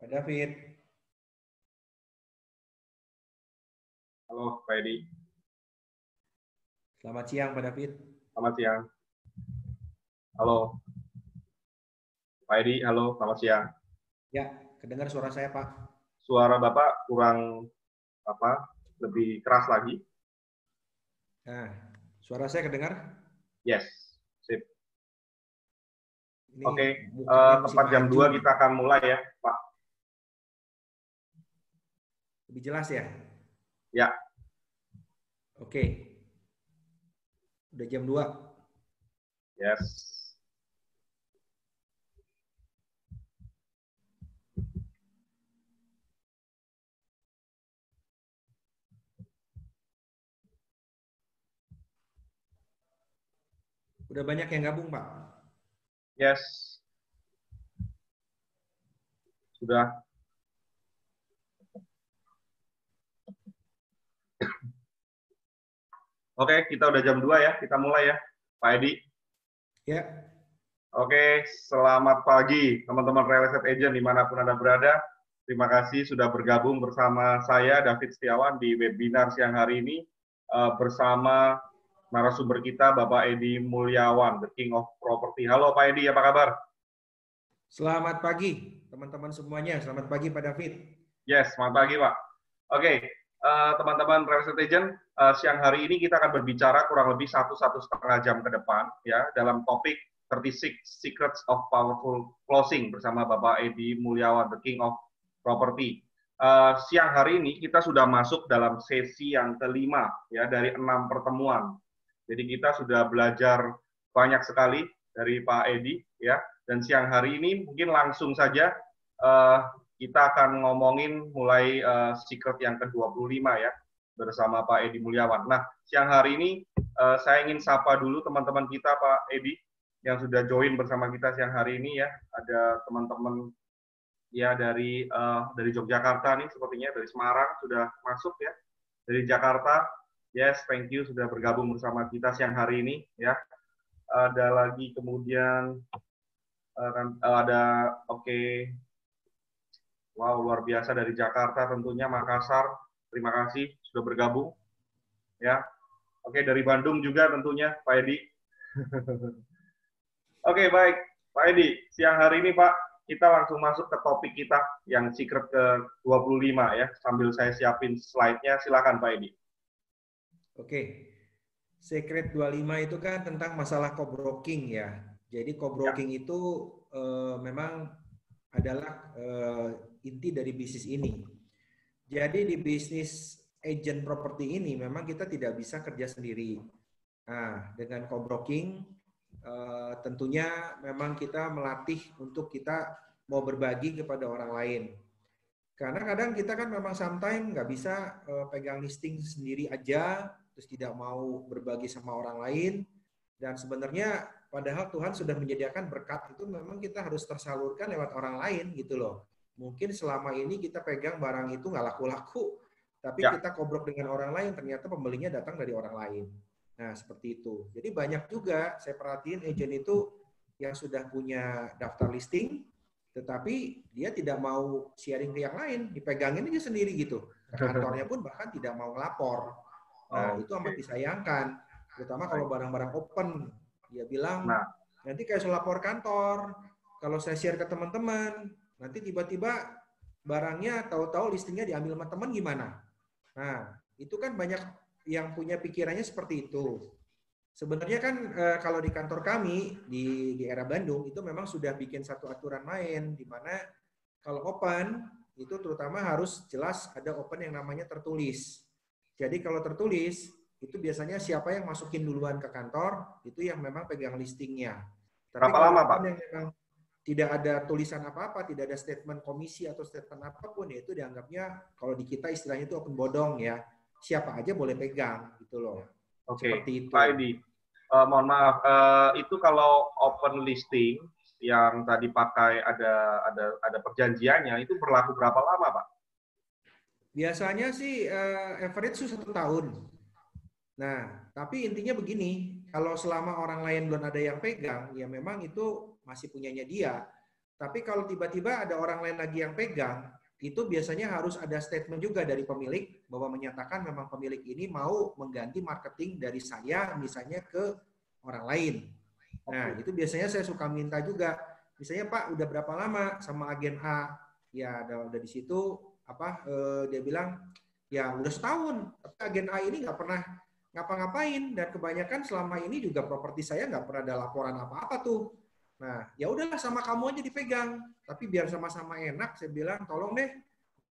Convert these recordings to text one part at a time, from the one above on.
Pak David. Halo, Pak Edi. Selamat siang, Pak David. Selamat siang. Halo. Pak Edi, halo, selamat siang. Ya, kedengar suara saya, Pak. Suara Bapak kurang lebih keras lagi. Nah, suara saya kedengar? Yes, sip. Ini Oke, mukanya masih tepat jam maju. 2 kita akan mulai ya, Pak. Lebih jelas ya? Ya. Oke. Udah jam 2. Yes. Udah banyak yang gabung, Pak? Yes. Sudah. Oke, kita udah jam 2 ya, kita mulai ya, Pak Edi. Ya. Oke, selamat pagi teman-teman real estate agent dimanapun Anda berada. Terima kasih sudah bergabung bersama saya, David Setiawan, di webinar siang hari ini bersama narasumber kita, Bapak Edi Mulyawan, the King of Property. Halo Pak Edi, apa kabar? Selamat pagi, teman-teman semuanya. Selamat pagi, Pak David. Yes, selamat pagi, Pak. Oke, teman-teman real estate agent, siang hari ini kita akan berbicara kurang lebih 1,5 jam ke depan ya dalam topik 36 Secrets of Powerful Closing bersama Bapak Edi Mulyawan, the King of Property. Siang hari ini kita sudah masuk dalam sesi yang kelima ya dari 6 pertemuan. Jadi kita sudah belajar banyak sekali dari Pak Edi ya. Dan siang hari ini mungkin langsung saja kita akan ngomongin mulai secret yang ke-25 ya bersama Pak Edi Mulyawan. Nah, siang hari ini saya ingin sapa dulu teman-teman kita Pak Edi yang sudah join bersama kita siang hari ini ya. Ada teman-teman ya dari Yogyakarta nih sepertinya, dari Semarang sudah masuk ya. Dari Jakarta, yes, thank you sudah bergabung bersama kita siang hari ini ya. Ada lagi kemudian ada wow, luar biasa dari Jakarta tentunya, Makassar. Terima kasih sudah bergabung. Ya. Oke, dari Bandung juga tentunya, Pak Edi. Oke, baik. Pak Edi, siang hari ini, Pak, kita langsung masuk ke topik kita yang secret ke-25 ya. Sambil saya siapin slide-nya, silakan Pak Edi. Oke. Secret 25 itu kan tentang masalah co-broking ya. Jadi co-broking itu memang adalah inti dari bisnis ini. Jadi di bisnis agent properti ini memang kita tidak bisa kerja sendiri. Nah, dengan co-broking tentunya memang kita melatih untuk kita mau berbagi kepada orang lain. Karena kadang kita kan memang sometimes nggak bisa pegang listing sendiri aja, terus tidak mau berbagi sama orang lain. Dan sebenarnya padahal Tuhan sudah menyediakan berkat itu memang kita harus tersalurkan lewat orang lain gitu loh. Mungkin selama ini kita pegang barang itu nggak laku-laku, tapi kita kobrok dengan orang lain, ternyata pembelinya datang dari orang lain. Nah, seperti itu. Jadi banyak juga saya perhatiin agent itu yang sudah punya daftar listing, tetapi dia tidak mau sharing ke yang lain, dipegangin aja sendiri gitu. Ke kantornya pun bahkan tidak mau ngelapor. Nah, itu amat disayangkan. Terutama kalau barang-barang open. Dia bilang, nanti kayak saya lapor kantor, kalau saya share ke teman-teman, nanti tiba-tiba barangnya tahu-tahu listingnya diambil sama teman gimana? Nah, itu kan banyak yang punya pikirannya seperti itu. Sebenarnya kan kalau di kantor kami di era Bandung itu memang sudah bikin satu aturan main di mana kalau open itu terutama harus jelas ada open yang namanya tertulis. Jadi kalau tertulis itu biasanya siapa yang masukin duluan ke kantor itu yang memang pegang listingnya. Tapi Berapa kalau lama, open Pak? yang memang tidak ada tulisan apa-apa, tidak ada statement komisi atau statement apapun, ya itu dianggapnya kalau di kita istilahnya itu open bodong ya. Siapa aja boleh pegang gitu loh. Oke, Seperti itu. Pak Edi. Mohon maaf, itu kalau open listing yang tadi pakai ada perjanjiannya itu berlaku berapa lama, Pak? Biasanya sih average itu 1 tahun. Nah, tapi intinya begini, kalau selama orang lain belum ada yang pegang, ya memang itu masih punyanya dia. Tapi kalau tiba-tiba ada orang lain lagi yang pegang, itu biasanya harus ada statement juga dari pemilik bahwa menyatakan memang pemilik ini mau mengganti marketing dari saya misalnya ke orang lain. Nah, itu biasanya saya suka minta juga. Misalnya Pak, udah berapa lama sama agen A? Ya, udah di situ dia bilang ya udah setahun. Tapi agen A ini nggak pernah ngapa-ngapain dan kebanyakan selama ini juga properti saya nggak pernah ada laporan apa-apa tuh. Nah, ya udahlah sama kamu aja dipegang. Tapi biar sama-sama enak, saya bilang tolong deh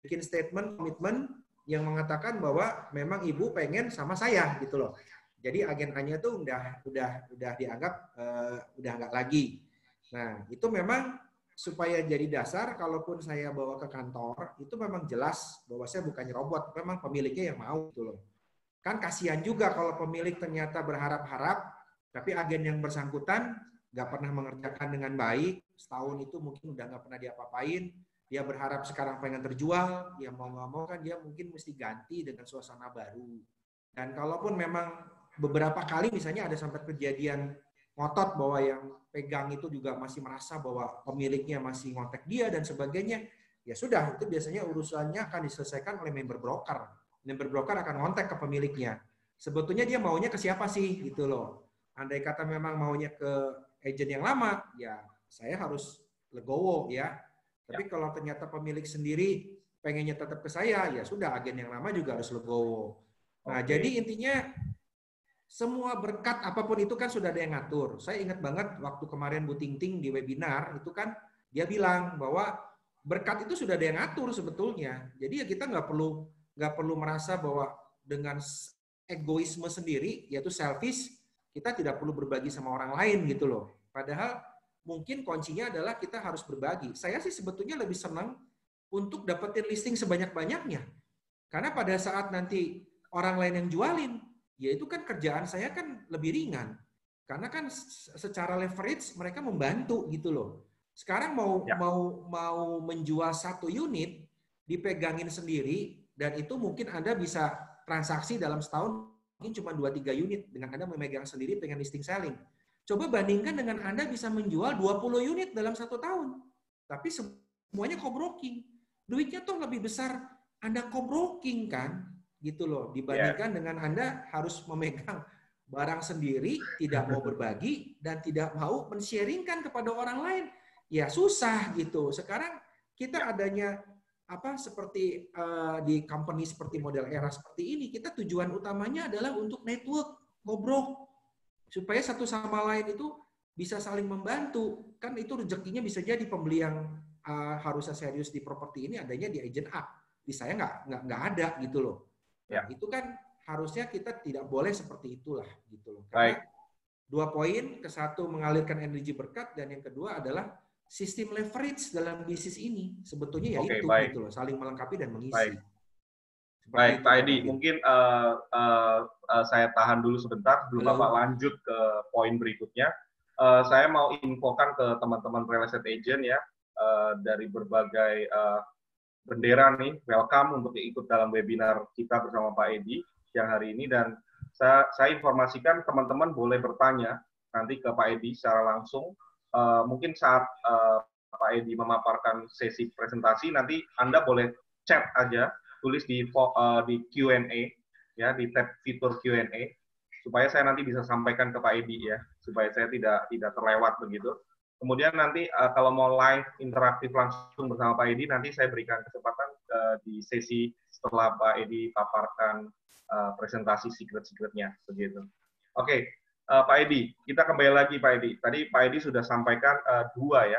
bikin statement komitmen yang mengatakan bahwa memang ibu pengen sama saya gitu loh. Jadi agen A-nya tuh udah dianggap udah nggak lagi. Nah, itu memang supaya jadi dasar kalaupun saya bawa ke kantor itu memang jelas bahwa saya bukannya robot, memang pemiliknya yang mau gitu loh. Kan kasihan juga kalau pemilik ternyata berharap-harap tapi agen yang bersangkutan nggak pernah mengerjakan dengan baik, setahun itu mungkin udah nggak pernah diapa-apain, dia berharap sekarang pengen terjual, ya mau nggak mau kan dia mungkin mesti ganti dengan suasana baru. Dan kalaupun memang beberapa kali misalnya ada sampai kejadian ngotot bahwa yang pegang itu juga masih merasa bahwa pemiliknya masih ngontek dia dan sebagainya, ya sudah, itu biasanya urusannya akan diselesaikan oleh member broker. Member broker akan ngontek ke pemiliknya. Sebetulnya dia maunya ke siapa sih gitu loh. Andai kata memang maunya ke agent yang lama, ya saya harus legowo ya. Tapi kalau ternyata pemilik sendiri pengennya tetap ke saya, ya sudah agen yang lama juga harus legowo. Nah, jadi intinya semua berkat apapun itu kan sudah ada yang ngatur. Saya ingat banget waktu kemarin Bu Ting Ting di webinar itu kan dia bilang bahwa berkat itu sudah ada yang ngatur sebetulnya. Jadi ya kita nggak perlu merasa bahwa dengan egoisme sendiri yaitu selfish kita tidak perlu berbagi sama orang lain gitu loh. Padahal mungkin kuncinya adalah kita harus berbagi. Saya sih sebetulnya lebih senang untuk dapetin listing sebanyak-banyaknya. Karena pada saat nanti orang lain yang jualin, ya itu kan kerjaan saya kan lebih ringan. Karena kan secara leverage mereka membantu gitu loh. Sekarang mau menjual satu unit dipegangin sendiri dan itu mungkin Anda bisa transaksi dalam setahun mungkin cuma 2-3 unit dengan Anda memegang sendiri pengen listing selling. Coba bandingkan dengan Anda bisa menjual 20 unit dalam 1 tahun. Tapi semuanya co-broking. Duitnya tuh lebih besar Anda co-broking kan, gitu loh. Dibandingkan dengan Anda harus memegang barang sendiri, tidak mau berbagi, dan tidak mau men-sharingkan kepada orang lain. Ya susah gitu. Sekarang kita adanya seperti di company seperti model era seperti ini, kita tujuan utamanya adalah untuk network, ngobrol, supaya satu sama lain itu bisa saling membantu. Kan itu rezekinya bisa jadi pembeli yang harusnya serius di properti ini adanya di agent A. Di saya nggak ada gitu loh. Nah, itu kan harusnya kita tidak boleh seperti itulah gitu loh. Karena 2 poin, ke satu mengalirkan energi berkat dan yang kedua adalah sistem leverage dalam bisnis ini sebetulnya ya itu gitu loh, saling melengkapi dan mengisi. Baik, Pak Edi, mungkin saya tahan dulu sebentar sebelum Bapak lanjut ke poin berikutnya. Saya mau infokan ke teman-teman real estate agent ya, dari berbagai bendera nih, welcome untuk ikut dalam webinar kita bersama Pak Edi yang hari ini, dan saya informasikan teman-teman boleh bertanya nanti ke Pak Edi secara langsung. Mungkin saat Pak Edi memaparkan sesi presentasi, nanti Anda boleh chat aja, tulis di Q&A, ya, di tab fitur Q&A, supaya saya nanti bisa sampaikan ke Pak Edi ya, supaya saya tidak terlewat begitu. Kemudian nanti kalau mau live interaktif langsung bersama Pak Edi, nanti saya berikan kesempatan di sesi setelah Pak Edi paparkan presentasi secret-secretnya begitu. Oke. Pak Edi, kita kembali lagi Pak Edi. Tadi Pak Edi sudah sampaikan dua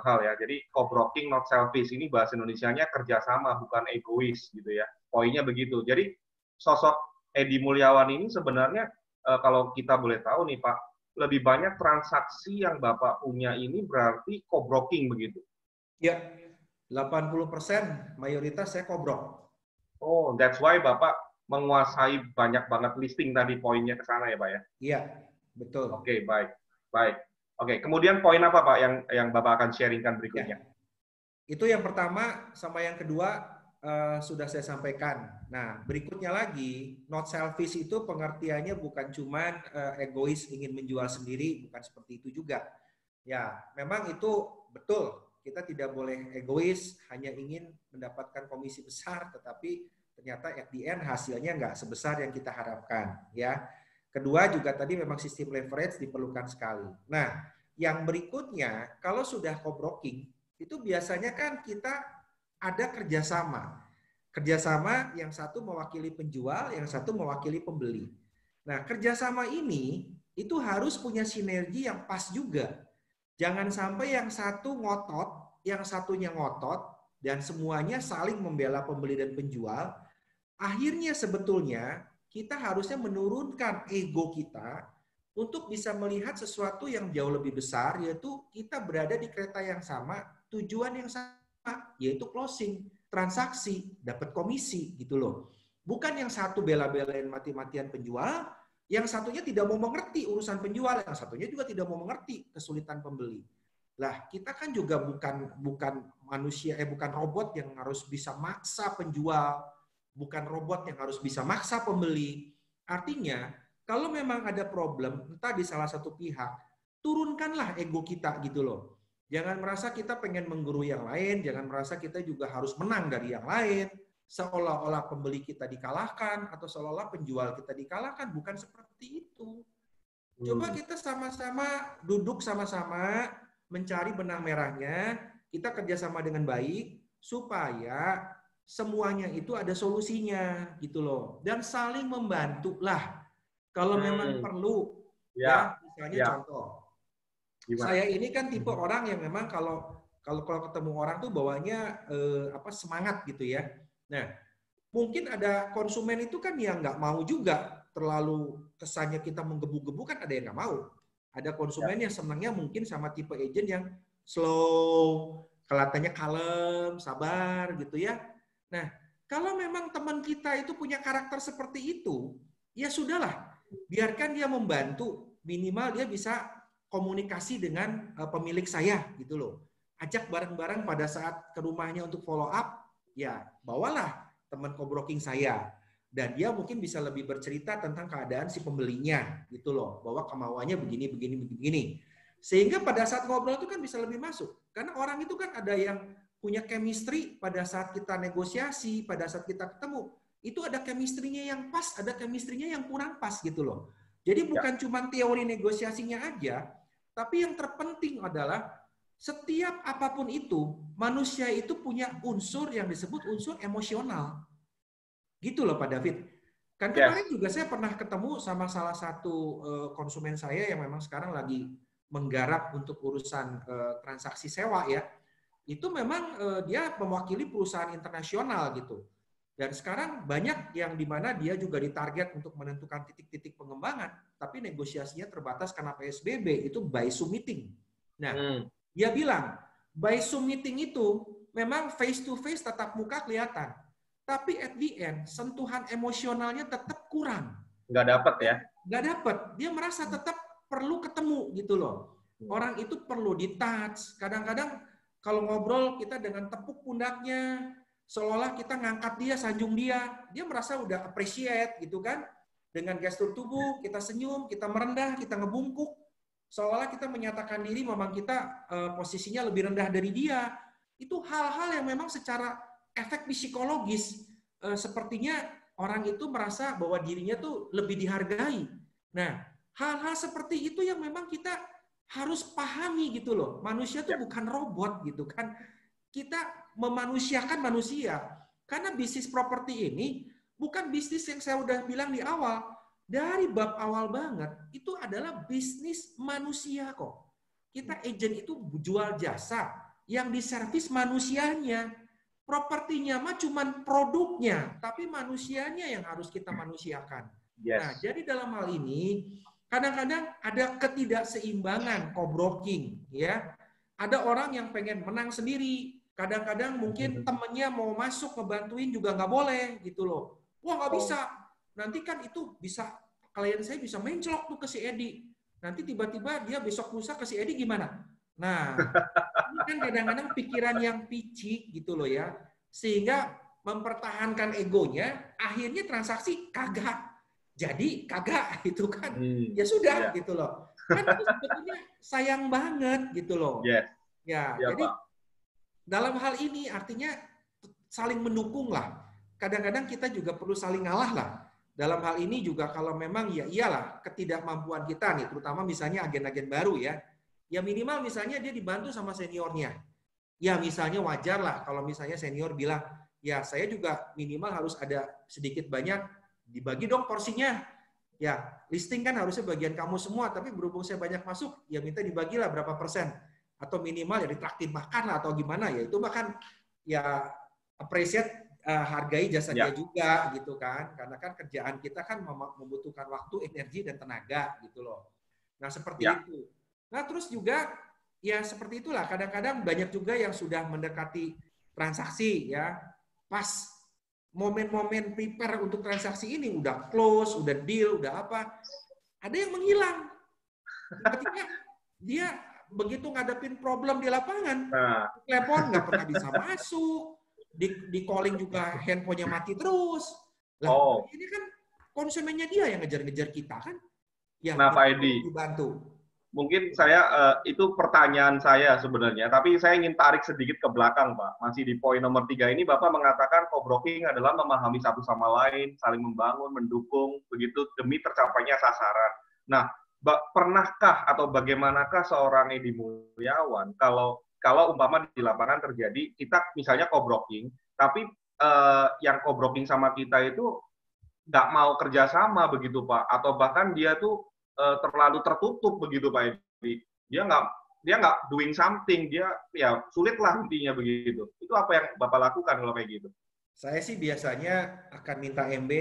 hal ya. Jadi co-broking not selfish, ini bahasa Indonesianya kerjasama bukan egois gitu ya. Poinnya begitu. Jadi sosok Edi Mulyawan ini sebenarnya kalau kita boleh tahu nih Pak, lebih banyak transaksi yang Bapak punya ini berarti co-broking begitu. Ya, 80% mayoritas saya co-brok. Oh, that's why Bapak menguasai banyak banget listing tadi, poinnya ke sana ya Pak ya? Iya, betul. Oke, baik. Oke, kemudian poin apa Pak yang Bapak akan sharingkan berikutnya? Ya. Itu yang pertama, sama yang kedua sudah saya sampaikan. Nah, berikutnya lagi, not selfish itu pengertiannya bukan cuman egois ingin menjual sendiri, bukan seperti itu juga. Ya, memang itu betul. Kita tidak boleh egois, hanya ingin mendapatkan komisi besar, tetapi ternyata at the end hasilnya nggak sebesar yang kita harapkan. Ya. Kedua juga tadi memang sistem leverage diperlukan sekali. Nah, yang berikutnya, kalau sudah co-broking, itu biasanya kan kita ada kerjasama. Kerjasama yang satu mewakili penjual, yang satu mewakili pembeli. Nah, kerjasama ini itu harus punya sinergi yang pas juga. Jangan sampai yang satu ngotot, yang satunya ngotot, dan semuanya saling membela pembeli dan penjual. Akhirnya sebetulnya kita harusnya menurunkan ego kita untuk bisa melihat sesuatu yang jauh lebih besar, yaitu kita berada di kereta yang sama, tujuan yang sama, yaitu closing, transaksi, dapat komisi gitu loh. Bukan yang satu bela-belain mati-matian penjual, yang satunya tidak mau mengerti urusan penjual, yang satunya juga tidak mau mengerti kesulitan pembeli. Lah, kita kan juga bukan manusia, bukan robot yang harus bisa maksa penjual, bukan robot yang harus bisa maksa pembeli. Artinya, kalau memang ada problem, entah di salah satu pihak, turunkanlah ego kita gitu loh. Jangan merasa kita pengen menggurui yang lain, jangan merasa kita juga harus menang dari yang lain, seolah-olah pembeli kita dikalahkan, atau seolah-olah penjual kita dikalahkan. Bukan seperti itu. Coba kita sama-sama duduk sama-sama, mencari benang merahnya, kita kerjasama dengan baik, supaya semuanya itu ada solusinya gitu loh, dan saling membantu lah kalau memang perlu. Ya, misalnya contoh, saya ini kan tipe orang yang memang kalau ketemu orang tuh bawanya semangat gitu ya. Nah, mungkin ada konsumen itu kan yang nggak mau juga terlalu kesannya kita menggebu-gebu, kan ada yang nggak mau. Ada konsumen yang senangnya mungkin sama tipe agent yang slow, kelihatannya kalem, sabar gitu ya. Nah, kalau memang teman kita itu punya karakter seperti itu, ya sudahlah, biarkan dia membantu, minimal dia bisa komunikasi dengan pemilik saya gitu loh. Ajak bareng-bareng pada saat ke rumahnya untuk follow up, ya bawalah teman co-broking saya. Dan dia mungkin bisa lebih bercerita tentang keadaan si pembelinya gitu loh, bahwa kemauannya begini. Sehingga pada saat ngobrol itu kan bisa lebih masuk. Karena orang itu kan ada yang punya chemistry pada saat kita negosiasi, pada saat kita ketemu. Itu ada chemistry-nya yang pas, ada chemistry-nya yang kurang pas gitu loh. Jadi bukan cuma teori negosiasinya aja, tapi yang terpenting adalah setiap apapun itu, manusia itu punya unsur yang disebut unsur emosional. Gitu loh Pak David. Kan kemarin juga saya pernah ketemu sama salah satu konsumen saya yang memang sekarang lagi menggarap untuk urusan transaksi sewa ya. Itu memang dia mewakili perusahaan internasional gitu. Dan sekarang banyak yang dimana dia juga ditarget untuk menentukan titik-titik pengembangan, tapi negosiasinya terbatas karena PSBB, itu by Zoom meeting. Nah, dia bilang, by Zoom meeting itu memang face to face tatap muka kelihatan, tapi at the end sentuhan emosionalnya tetap kurang. Nggak dapat ya? Nggak dapat. Dia merasa tetap perlu ketemu gitu loh. Orang itu perlu di-touch. Kadang-kadang kalau ngobrol kita dengan tepuk pundaknya, seolah kita ngangkat dia, sanjung dia, dia merasa udah appreciate gitu kan. Dengan gestur tubuh, kita senyum, kita merendah, kita ngebungkuk, seolah kita menyatakan diri memang kita posisinya lebih rendah dari dia. Itu hal-hal yang memang secara efek psikologis sepertinya orang itu merasa bahwa dirinya tuh lebih dihargai. Nah, hal-hal seperti itu yang memang kita harus pahami gitu loh. Manusia tuh bukan robot gitu kan. Kita memanusiakan manusia. Karena bisnis properti ini bukan bisnis yang saya udah bilang di awal. Dari bab awal banget, itu adalah bisnis manusia kok. Kita agent itu jual jasa yang diservis manusianya. Propertinya mah cuman produknya, tapi manusianya yang harus kita manusiakan. Nah, jadi dalam hal ini kadang-kadang ada ketidakseimbangan co-broking, ya. Ada orang yang pengen menang sendiri, kadang-kadang mungkin temennya mau masuk ngebantuin juga nggak boleh gitu loh. Wah nggak bisa, nanti kan itu bisa klien saya bisa mencelok tuh ke si Edi. Nanti tiba-tiba dia besok lusa ke si Edi gimana? Nah, ini kan kadang-kadang pikiran yang picik gitu loh ya, sehingga mempertahankan egonya, akhirnya transaksi kagak. Jadi kagak gitu kan, ya sudah gitu loh. Kan itu sebetulnya sayang banget gitu loh. Ya, jadi dalam hal ini artinya saling mendukung lah. Kadang-kadang kita juga perlu saling ngalah lah. Dalam hal ini juga kalau memang ya iyalah ketidakmampuan kita nih, terutama misalnya agen-agen baru ya. Ya minimal misalnya dia dibantu sama seniornya. Ya misalnya wajar lah kalau misalnya senior bilang, ya saya juga minimal harus ada sedikit banyak dibagi dong porsinya. Ya listing kan harusnya bagian kamu semua, tapi berhubung saya banyak masuk, ya minta dibagilah berapa persen. Atau minimal ya ditraktir makan lah atau gimana ya. Itu bahkan ya appreciate, hargai jasa dia juga gitu kan, karena kan kerjaan kita kan membutuhkan waktu, energi dan tenaga gitu loh. Nah seperti itu. Nah terus juga ya seperti itulah, kadang-kadang banyak juga yang sudah mendekati transaksi ya, pas momen-momen prepare untuk transaksi ini udah close, udah deal, udah apa, ada yang menghilang. Ketika dia begitu ngadepin problem di lapangan, telepon nggak pernah bisa masuk, di calling juga handphonenya mati terus. Lah, ini kan konsumennya dia yang ngejar-ngejar kita kan. Ya, nah, Pak Edi, dibantu. Mungkin saya itu pertanyaan saya sebenarnya, tapi saya ingin tarik sedikit ke belakang, Pak. Masih di poin nomor 3 ini, Bapak mengatakan co-broking adalah memahami satu sama lain, saling membangun, mendukung, begitu demi tercapainya sasaran. Nah, pernahkah atau bagaimanakah seorang Edi Mulyawan kalau umpama di lapangan terjadi kita misalnya co-broking, tapi yang co-broking sama kita itu nggak mau kerjasama begitu Pak, atau bahkan dia tuh terlalu tertutup begitu Pak Edi, dia nggak doing something, dia ya sulit lah intinya begitu. Itu apa yang Bapak lakukan kalau kayak gitu? Saya sih biasanya akan minta MB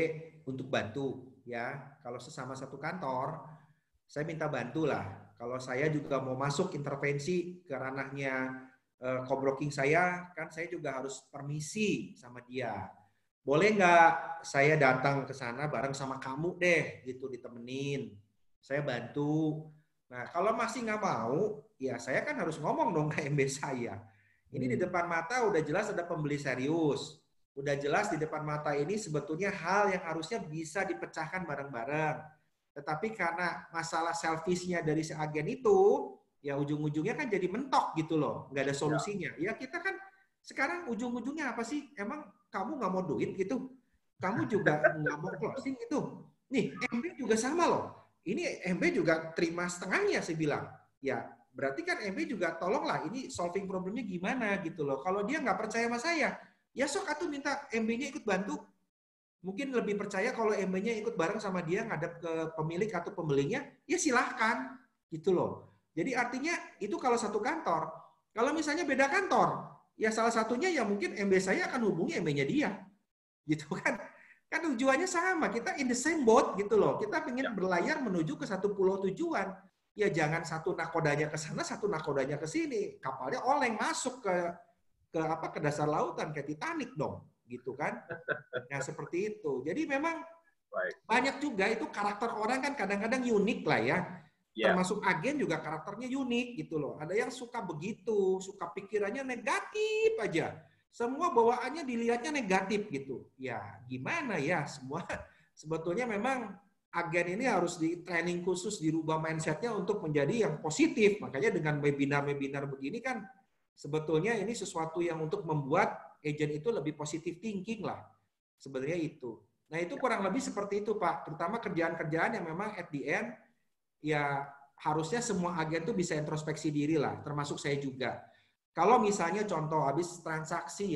untuk bantu ya. Kalau sesama satu kantor, saya minta bantu lah. Kalau saya juga mau masuk intervensi ke ranahnya co-broking saya, kan saya juga harus permisi sama dia. Boleh nggak saya datang ke sana bareng sama kamu deh, gitu ditemenin. Saya bantu. Nah, kalau masih nggak mau, ya saya kan harus ngomong dong ke MB saya. Ini di depan mata udah jelas ada pembeli serius. Udah jelas di depan mata ini sebetulnya hal yang harusnya bisa dipecahkan bareng-bareng. Tetapi karena masalah selfishnya dari si agen itu, ya ujung-ujungnya kan jadi mentok gitu loh. Nggak ada solusinya. Ya kita kan sekarang ujung-ujungnya apa sih? Emang kamu nggak mau duit gitu? Kamu juga nggak mau closing gitu? Nih, MB juga sama loh. Ini MB juga terima setengahnya saya bilang. Ya, berarti kan MB juga tolonglah ini solving problemnya gimana gitu loh. Kalau dia nggak percaya sama saya, ya sok atuh minta MB-nya ikut bantu. Mungkin lebih percaya kalau MB-nya ikut bareng sama dia ngadep ke pemilik atau pembelinya, ya silahkan gitu loh. Jadi artinya itu kalau satu kantor. Kalau misalnya beda kantor, ya salah satunya ya mungkin MB saya akan hubungi MB-nya dia. Gitu kan. Kan tujuannya sama, kita in the same boat gitu loh. Kita pengen berlayar menuju ke satu pulau tujuan. Ya jangan satu nakodanya ke sana, satu nakodanya ke sini. Kapalnya oleng masuk ke dasar lautan kayak Titanic dong, gitu kan. Nah, seperti itu. Jadi memang banyak juga itu karakter orang kan kadang-kadang unik lah ya. Termasuk agen juga karakternya unik gitu loh. Ada yang suka begitu, suka pikirannya negatif aja. Semua bawaannya dilihatnya negatif gitu. Ya gimana ya, semua sebetulnya memang agen ini harus di training khusus, dirubah mindsetnya untuk menjadi yang positif. Makanya dengan webinar-webinar begini kan sebetulnya ini sesuatu yang untuk membuat agen itu lebih positif thinking lah. Sebenarnya itu. Nah itu kurang lebih seperti itu Pak. Terutama kerjaan-kerjaan yang memang at the end ya harusnya semua agen tuh bisa introspeksi diri lah, termasuk saya juga. Kalau misalnya contoh habis transaksi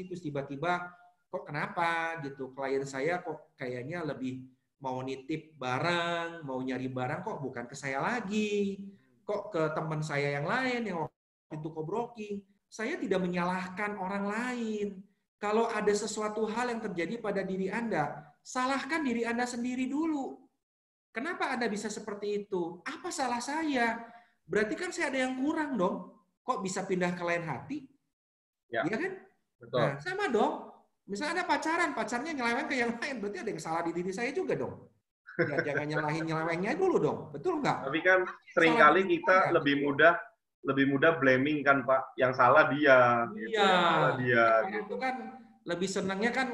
terus tiba-tiba kok kenapa gitu, klien saya kok kayaknya lebih mau nitip barang, mau nyari barang kok bukan ke saya lagi, kok ke teman saya yang lain yang waktu itu co-broking. Saya tidak menyalahkan orang lain. Kalau ada sesuatu hal yang terjadi pada diri Anda, salahkan diri Anda sendiri dulu. Kenapa Anda bisa seperti itu? Apa salah saya? Berarti kan saya ada yang kurang dong. Kok bisa pindah ke lain hati? Ya, iya kan? Betul. Nah, sama dong. Misalnya ada pacarnya nyeleweng ke yang lain, berarti ada yang salah di diri saya juga dong. Ya, jangan nyalahin nyelewengnya dulu dong. Betul nggak? Tapi kan seringkali kita lebih mudah blaming kan Pak, yang salah dia. Iya. Gitu, yang salah dia. Gitu. Itu kan lebih senangnya kan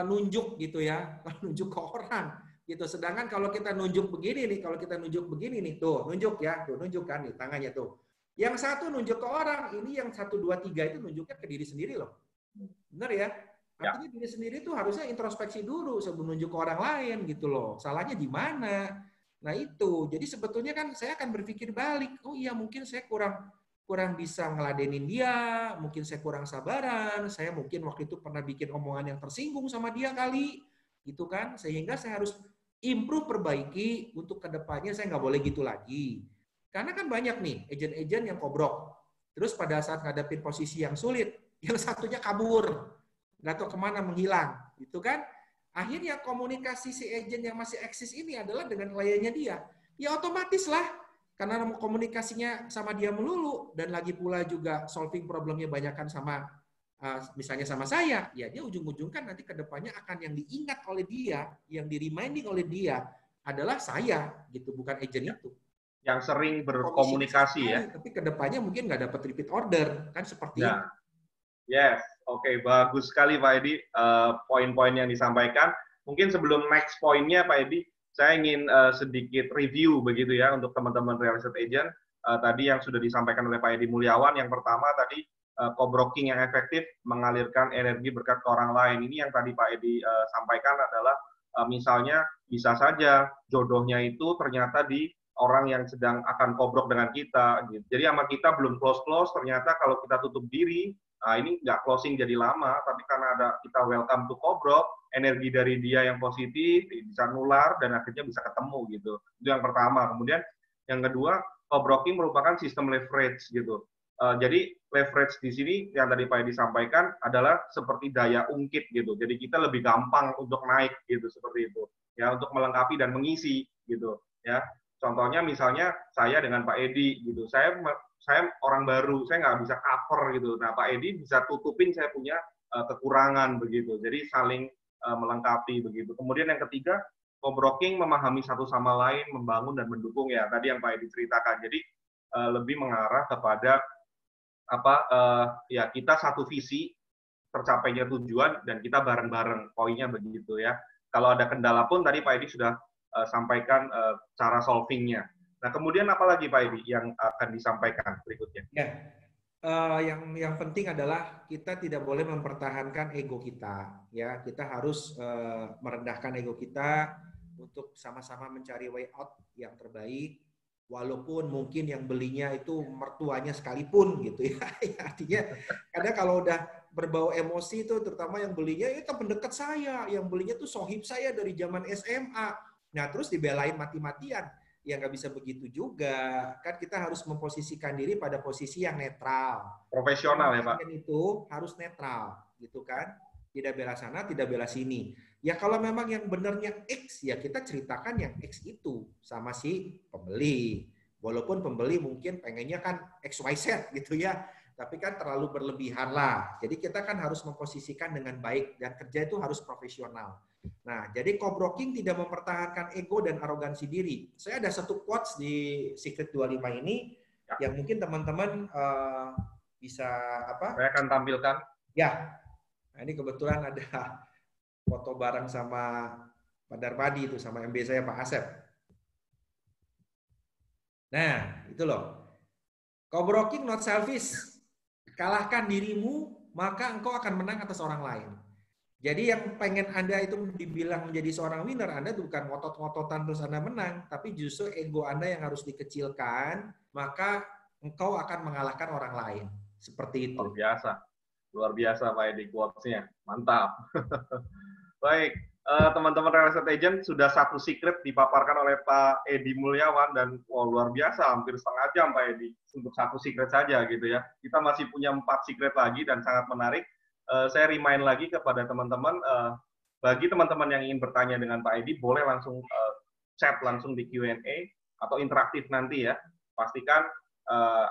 nunjuk gitu ya, nunjuk ke orang. Gitu. Sedangkan kalau kita nunjuk begini nih, tuh nunjuk ya, tuh nunjuk kan nih tangannya tuh. Yang satu nunjuk ke orang, ini yang 1, 2, 3 itu nunjuknya ke diri sendiri loh. Benar ya? Artinya diri sendiri itu harusnya introspeksi dulu sebelum nunjuk ke orang lain gitu loh. Salahnya di mana? Nah itu, jadi sebetulnya kan saya akan berpikir balik. Oh iya mungkin saya kurang bisa ngeladenin dia, mungkin saya kurang sabaran, saya mungkin waktu itu pernah bikin omongan yang tersinggung sama dia kali, gitu kan? Sehingga saya harus improve, perbaiki untuk kedepannya saya nggak boleh gitu lagi. Karena kan banyak nih agent-agent yang kobrok. Terus pada saat ngadepin posisi yang sulit, yang satunya kabur, nggak tahu kemana, menghilang, gitu kan? Akhirnya komunikasi si agent yang masih eksis ini adalah dengan kliennya dia. Ya otomatis lah, karena komunikasinya sama dia melulu, dan lagi pula juga solving problemnya banyakkan sama misalnya sama saya, ya dia ujung-ujungkan nanti ke depannya akan yang diingat oleh dia, yang di-reminding oleh dia adalah saya, gitu, bukan agent itu. Yang sering berkomunikasi sekali, ya. tapi kedepannya mungkin nggak dapat repeat order, kan seperti itu. Yes, oke, bagus sekali Pak Edi poin-poin yang disampaikan. Mungkin sebelum next poinnya Pak Edi, saya ingin sedikit review begitu ya untuk teman-teman real estate agent. Tadi yang sudah disampaikan oleh Pak Edi Mulyawan, yang pertama tadi co-broking yang efektif mengalirkan energi berkat ke orang lain. Ini yang tadi Pak Edi sampaikan adalah misalnya bisa saja jodohnya itu ternyata di orang yang sedang akan kobrok dengan kita. Gitu. Jadi sama kita belum close-close, ternyata kalau kita tutup diri, nah ini nggak closing jadi lama, tapi karena ada kita welcome to kobrok, energi dari dia yang positif, bisa nular, dan akhirnya bisa ketemu gitu. Itu yang pertama. Kemudian yang kedua, cobroking merupakan sistem leverage gitu. Jadi leverage di sini yang tadi Pak Edi sampaikan adalah seperti daya ungkit gitu. Jadi kita lebih gampang untuk naik gitu, seperti itu. Ya, untuk melengkapi dan mengisi gitu. Ya, contohnya misalnya saya dengan Pak Edi gitu, saya orang baru, saya nggak bisa cover gitu. Nah Pak Edi bisa tutupin saya punya kekurangan begitu. Jadi saling melengkapi begitu. Kemudian yang ketiga, co-broking memahami satu sama lain, membangun dan mendukung ya. Tadi yang Pak Edi ceritakan. Jadi lebih mengarah kepada ya kita satu visi, tercapainya tujuan, dan kita bareng-bareng, poinnya begitu ya. Kalau ada kendala pun tadi Pak Edi sudah sampaikan cara solvingnya. Nah, kemudian apa lagi Pak Edi yang akan disampaikan berikutnya? Ya, yang penting adalah kita tidak boleh mempertahankan ego kita. Ya, kita harus merendahkan ego kita untuk sama-sama mencari way out yang terbaik. Walaupun mungkin yang belinya itu mertuanya sekalipun gitu ya. Artinya kadang kalau udah berbau emosi itu, terutama yang belinya itu pendekat saya, yang belinya tuh sohib saya dari zaman SMA. Nah terus dibelain mati-matian, ya nggak bisa begitu juga. Kan kita harus memposisikan diri pada posisi yang netral. Profesional ya Pak. Itu harus netral gitu kan. Tidak bela sana, tidak bela sini. Ya kalau memang yang benernya X, ya kita ceritakan yang X itu sama si pembeli. Walaupun pembeli mungkin pengennya kan XYZ gitu ya, tapi kan terlalu berlebihan lah. Jadi kita kan harus memposisikan dengan baik, dan kerja itu harus profesional. Nah, jadi co-broking tidak mempertahankan ego dan arogansi diri. Saya ada satu quotes di Secret 25 ini yang mungkin teman-teman bisa apa? Saya akan tampilkan. Ya, nah ini kebetulan ada foto bareng sama Pak Darmadi itu, sama MB saya Pak Asep. Nah, itu loh. Co-broking not selfish. Kalahkan dirimu, maka engkau akan menang atas orang lain. Jadi yang pengen Anda itu dibilang menjadi seorang winner, Anda itu bukan ngotot-ngototan terus Anda menang, tapi justru ego Anda yang harus dikecilkan, maka engkau akan mengalahkan orang lain. Seperti itu. Luar biasa Pak Edi quotes-nya. Mantap. Baik, teman-teman real estate agent, sudah satu secret dipaparkan oleh Pak Edi Mulyawan, dan luar biasa, hampir setengah jam Pak Edi untuk satu secret saja gitu ya. Kita masih punya 4 secret lagi dan sangat menarik. Saya remind lagi kepada teman-teman, bagi teman-teman yang ingin bertanya dengan Pak Edi, boleh langsung chat langsung di Q&A atau interaktif nanti ya. Pastikan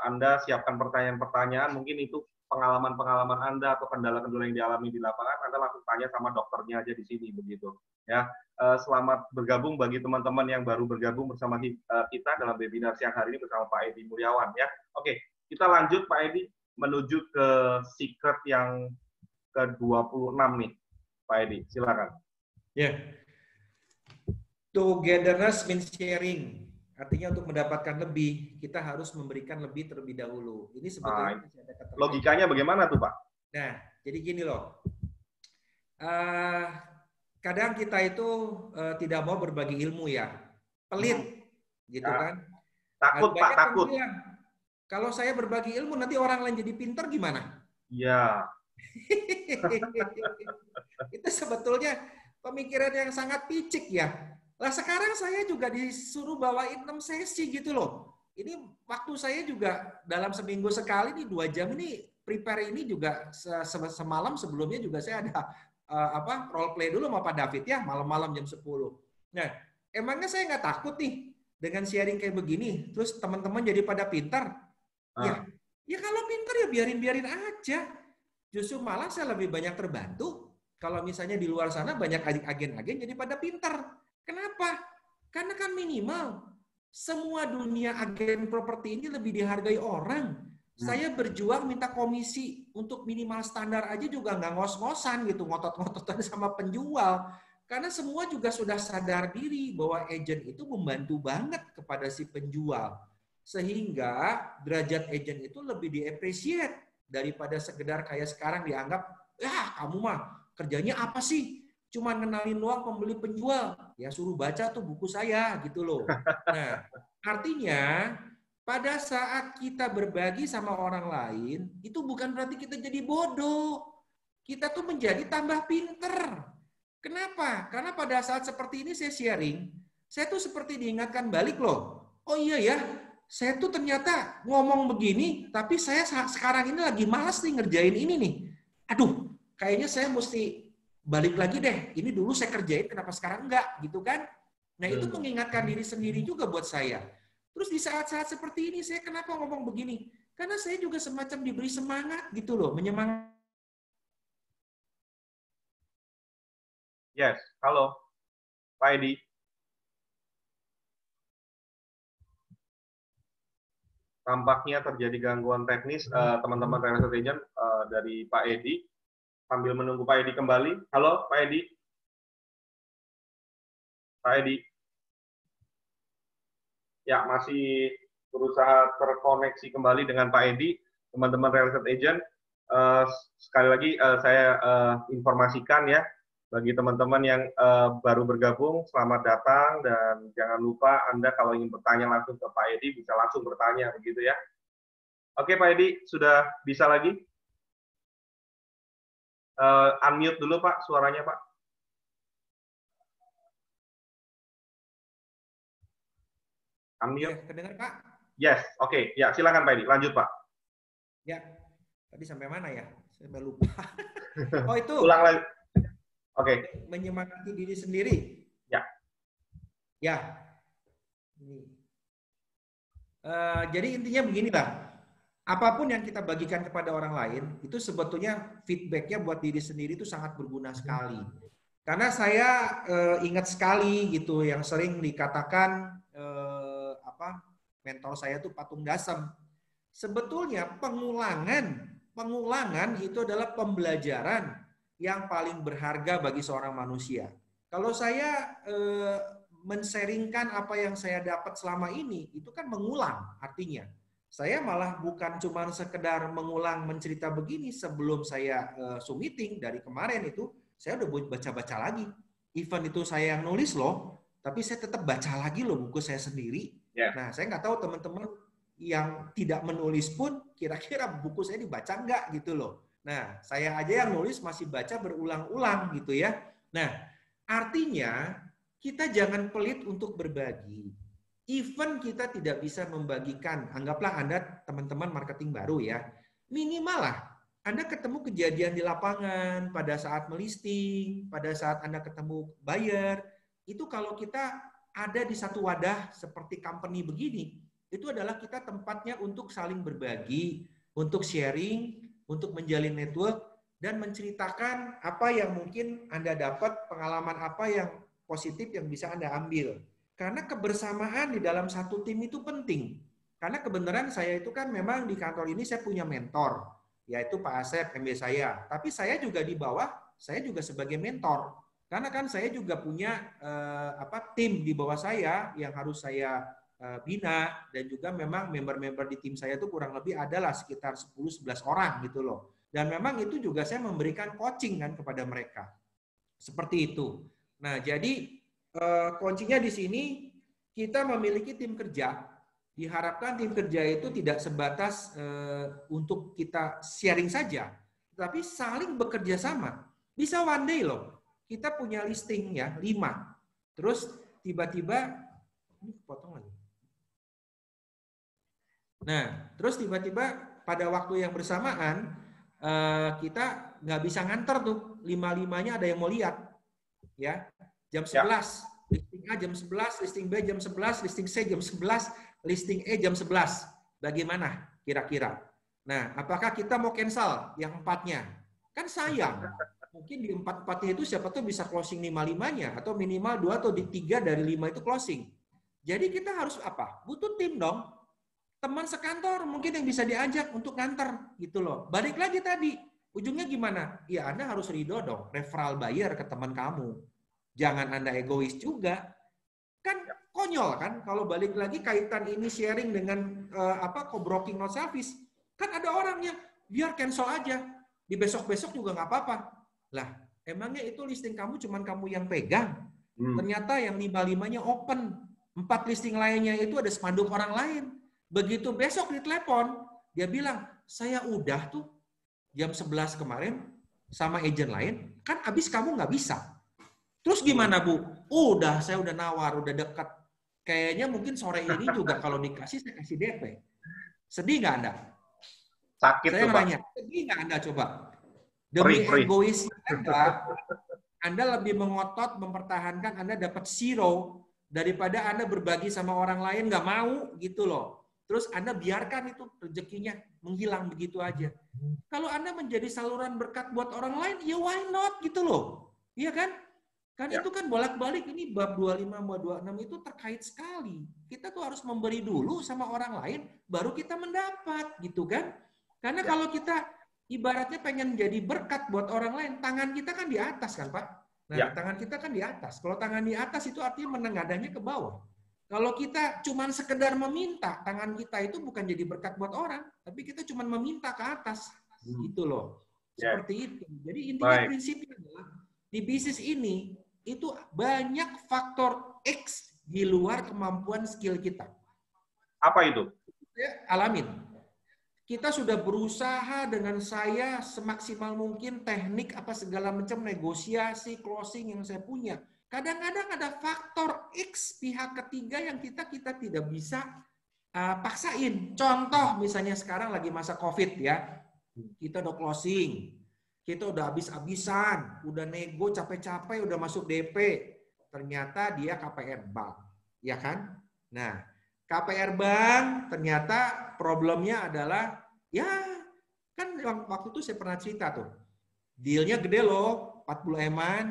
Anda siapkan pertanyaan-pertanyaan, mungkin itu pengalaman-pengalaman Anda atau kendala-kendala yang dialami di lapangan, Anda langsung tanya sama dokternya aja di sini begitu. Ya, selamat bergabung bagi teman-teman yang baru bergabung bersama kita dalam webinar siang hari ini bersama Pak Edi Mulyawan ya. Oke, kita lanjut Pak Edi menuju ke secret yang ke-26 nih. Pak Edi, silakan. Ya. Yeah. Togetherness means sharing. Artinya untuk mendapatkan lebih, kita harus memberikan lebih terlebih dahulu. Ini sebetulnya masih ada keterkaitan. Logikanya bagaimana tuh, Pak? Nah, jadi gini loh. Kadang kita itu tidak mau berbagi ilmu ya. Pelit, gitu Ya. kan. Takut, Pak, Banyak yang takut. bilang, kalau saya berbagi ilmu, nanti orang lain jadi pintar gimana? Iya. Itu sebetulnya pemikiran yang sangat picik ya. Lah sekarang saya juga disuruh bawain 6 sesi gitu loh. Ini waktu saya juga dalam seminggu sekali nih 2 jam ini prepare ini juga semalam sebelumnya juga saya ada role play dulu sama Pak David ya malam-malam jam 10. Nah, emangnya saya nggak takut nih dengan sharing kayak begini, terus teman-teman jadi pada pintar? Ya kalau pintar ya biarin aja. Justru malah saya lebih banyak terbantu kalau misalnya di luar sana banyak agen-agen jadi pada pintar. Kenapa? Karena kan minimal semua dunia agen properti ini lebih dihargai orang. Saya berjuang minta komisi untuk minimal standar aja juga nggak ngos-ngosan gitu, ngotot-ngototan sama penjual. Karena semua juga sudah sadar diri bahwa agen itu membantu banget kepada si penjual. Sehingga derajat agen itu lebih di-appreciate daripada sekedar kayak sekarang dianggap, ya kamu mah kerjanya apa sih? Cuma ngenalin doang pembeli penjual. Ya suruh baca tuh buku saya gitu loh. Nah, artinya pada saat kita berbagi sama orang lain, itu bukan berarti kita jadi bodoh. Kita tuh menjadi tambah pinter. Kenapa? Karena pada saat seperti ini saya sharing, saya tuh seperti diingatkan balik loh. Oh iya ya, saya tuh ternyata ngomong begini, tapi saya sekarang ini lagi malas nih ngerjain ini nih. Aduh, kayaknya saya mesti balik lagi deh. Ini dulu saya kerjain, kenapa sekarang enggak? Gitu kan? Nah, itu mengingatkan diri sendiri juga buat saya. Terus di saat-saat seperti ini, saya kenapa ngomong begini? Karena saya juga semacam diberi semangat gitu loh, menyemangat. Yes, halo, Pak Edi. Tampaknya terjadi gangguan teknis, teman-teman real estate agent dari Pak Edi. Sambil menunggu Pak Edi kembali. Halo, Pak Edi. Pak Edi. Ya, masih berusaha terkoneksi kembali dengan Pak Edi. Teman-teman real estate agent, sekali lagi saya informasikan ya, bagi teman-teman yang baru bergabung, selamat datang, dan jangan lupa Anda kalau ingin bertanya langsung ke Pak Edi, bisa langsung bertanya, begitu ya. Oke, Pak Edi, sudah bisa lagi? Unmute dulu, Pak, suaranya, Pak. Unmute. Ya, kedengar, Pak? Yes, oke. Ya, silakan Pak Edi. Lanjut, Pak. Ya, tadi sampai mana ya? Saya lupa. Oh, itu. Ulang lagi. Oke. Menyemangati diri sendiri. Ya. Ya. Jadi intinya beginilah. Apapun yang kita bagikan kepada orang lain, itu sebetulnya feedback-nya buat diri sendiri itu sangat berguna sekali. Karena saya ingat sekali gitu yang sering dikatakan mentor saya itu patung dasem. Sebetulnya pengulangan itu adalah pembelajaran yang paling berharga bagi seorang manusia. Kalau saya men-sharingkan apa yang saya dapat selama ini, itu kan mengulang artinya. Saya malah bukan cuma sekedar mengulang mencerita begini sebelum saya Zoom meeting dari kemarin itu, saya udah baca-baca lagi. Even itu saya yang nulis loh, tapi saya tetap baca lagi loh buku saya sendiri. Yeah. Nah, saya nggak tahu teman-teman yang tidak menulis pun kira-kira buku saya dibaca nggak gitu loh. Nah, saya aja yang nulis masih baca berulang-ulang gitu ya. Nah, artinya kita jangan pelit untuk berbagi. Even kita tidak bisa membagikan, anggaplah Anda teman-teman marketing baru ya, minimal lah Anda ketemu kejadian di lapangan pada saat melisting, pada saat Anda ketemu buyer, itu kalau kita ada di satu wadah seperti company begini, itu adalah kita tempatnya untuk saling berbagi, untuk sharing, untuk menjalin network, dan menceritakan apa yang mungkin Anda dapat, pengalaman apa yang positif yang bisa Anda ambil. Karena kebersamaan di dalam satu tim itu penting. Karena kebenaran saya itu kan memang di kantor ini saya punya mentor, yaitu Pak Asep, MB saya. Tapi saya juga di bawah, saya juga sebagai mentor. Karena kan saya juga punya tim di bawah saya yang harus saya bina, dan juga memang member-member di tim saya itu kurang lebih adalah sekitar 10-11 orang gitu loh. Dan memang itu juga saya memberikan coaching kan kepada mereka. Seperti itu. Nah, jadi kuncinya di sini kita memiliki tim kerja. Diharapkan tim kerja itu tidak sebatas untuk kita sharing saja, tapi saling bekerja sama. Bisa one day loh, kita punya listing ya 5. Terus tiba-tiba ini potong lagi. Nah, terus tiba-tiba pada waktu yang bersamaan kita nggak bisa nganter tuh 5-5-nya ada yang mau lihat, ya jam 11, listing A jam 11, listing B jam 11, listing C jam 11, listing E jam 11. Bagaimana kira-kira? Nah, apakah kita mau cancel yang 4-nya? Kan sayang. Mungkin di 4-4-nya itu siapa tuh bisa closing 5-5-nya atau minimal 2 atau 3 dari 5 itu closing. Jadi kita harus apa? Butuh tim dong. Teman sekantor mungkin yang bisa diajak untuk nganter gitu loh. Balik lagi tadi, ujungnya gimana? Ya Anda harus ridho dong, referral buyer ke teman kamu. Jangan Anda egois juga. Kan konyol kan kalau balik lagi kaitan ini sharing dengan co-broking not service. Kan ada orang yang biar cancel aja. Di besok-besok juga nggak apa-apa. Lah, emangnya itu listing kamu cuman kamu yang pegang? Ternyata yang 5-5-nya open. 4 listing lainnya itu ada spanduk orang lain. Begitu besok ditelepon, dia bilang, saya udah tuh jam 11 kemarin sama agent lain, kan abis kamu nggak bisa. Terus gimana Bu? Udah, saya udah nawar, udah dekat. Kayaknya mungkin sore ini juga kalau dikasih, saya kasih DP. Sedih nggak Anda? Sakit saya nanya, sedih nggak Anda coba? Demi egois Anda lebih mengotot, mempertahankan Anda dapat zero, daripada Anda berbagi sama orang lain nggak mau gitu loh. Terus Anda biarkan itu rezekinya menghilang begitu aja. Kalau Anda menjadi saluran berkat buat orang lain, ya why not gitu loh. Iya kan? Kan itu kan bolak-balik ini bab 25 bab 26 itu terkait sekali. Kita tuh harus memberi dulu sama orang lain, baru kita mendapat gitu kan. Karena kalau kita ibaratnya pengen jadi berkat buat orang lain, tangan kita kan di atas kan Pak. Nah, tangan kita kan di atas. Kalau tangan di atas itu artinya menengadahnya ke bawah. Kalau kita cuma sekedar meminta, tangan kita itu bukan jadi berkat buat orang, tapi kita cuma meminta ke atas. Gitu loh. Seperti itu. Jadi intinya prinsipnya adalah di bisnis ini itu banyak faktor X di luar kemampuan skill kita. Apa itu? Saya alamin. Kita sudah berusaha dengan saya semaksimal mungkin teknik apa segala macam negosiasi, closing yang saya punya. Kadang-kadang ada faktor X pihak ketiga yang kita tidak bisa paksain. Contoh misalnya sekarang lagi masa COVID ya. Kita udah closing. Kita udah habis-habisan, udah nego capek-capek, udah masuk DP. Ternyata dia KPR Bank. Ya kan? Nah, KPR Bank ternyata problemnya adalah ya kan waktu itu saya pernah cerita tuh. Dealnya gede loh, 40 M-an.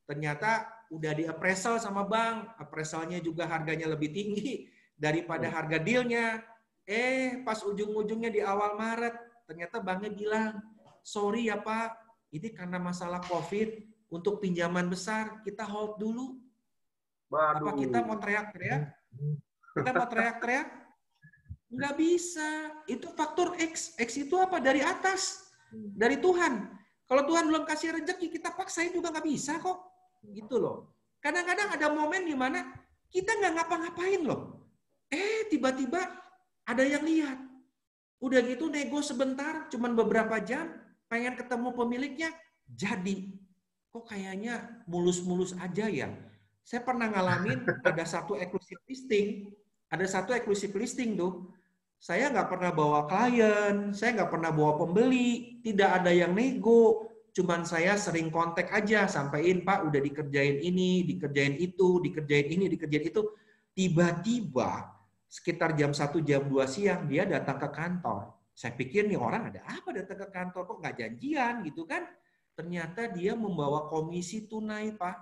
Ternyata udah di appraisal sama bank, appraisalnya juga harganya lebih tinggi daripada harga dealnya. Pas ujung-ujungnya di awal Maret, ternyata banknya bilang, sorry ya Pak, ini karena masalah COVID, untuk pinjaman besar kita hold dulu. Apa kita mau teriak-teriak? Kita mau teriak-teriak? Nggak bisa. Itu faktor X. X itu apa? Dari atas. Dari Tuhan. Kalau Tuhan belum kasih rezeki, kita paksain juga nggak bisa kok. Gitu loh. Kadang-kadang ada momen di mana kita nggak ngapa-ngapain loh. Tiba-tiba ada yang lihat. Udah gitu nego sebentar, cuman beberapa jam, pengen ketemu pemiliknya, jadi. Kok kayaknya mulus-mulus aja ya. Saya pernah ngalamin ada satu eksklusif listing tuh. Saya nggak pernah bawa klien, saya nggak pernah bawa pembeli, tidak ada yang nego. Cuman saya sering kontak aja, sampaikan Pak udah dikerjain ini, dikerjain itu, dikerjain ini, dikerjain itu. Tiba-tiba sekitar jam 1, jam 2 siang dia datang ke kantor. Saya pikir nih orang ada apa datang ke kantor kok nggak janjian gitu kan. Ternyata dia membawa komisi tunai Pak.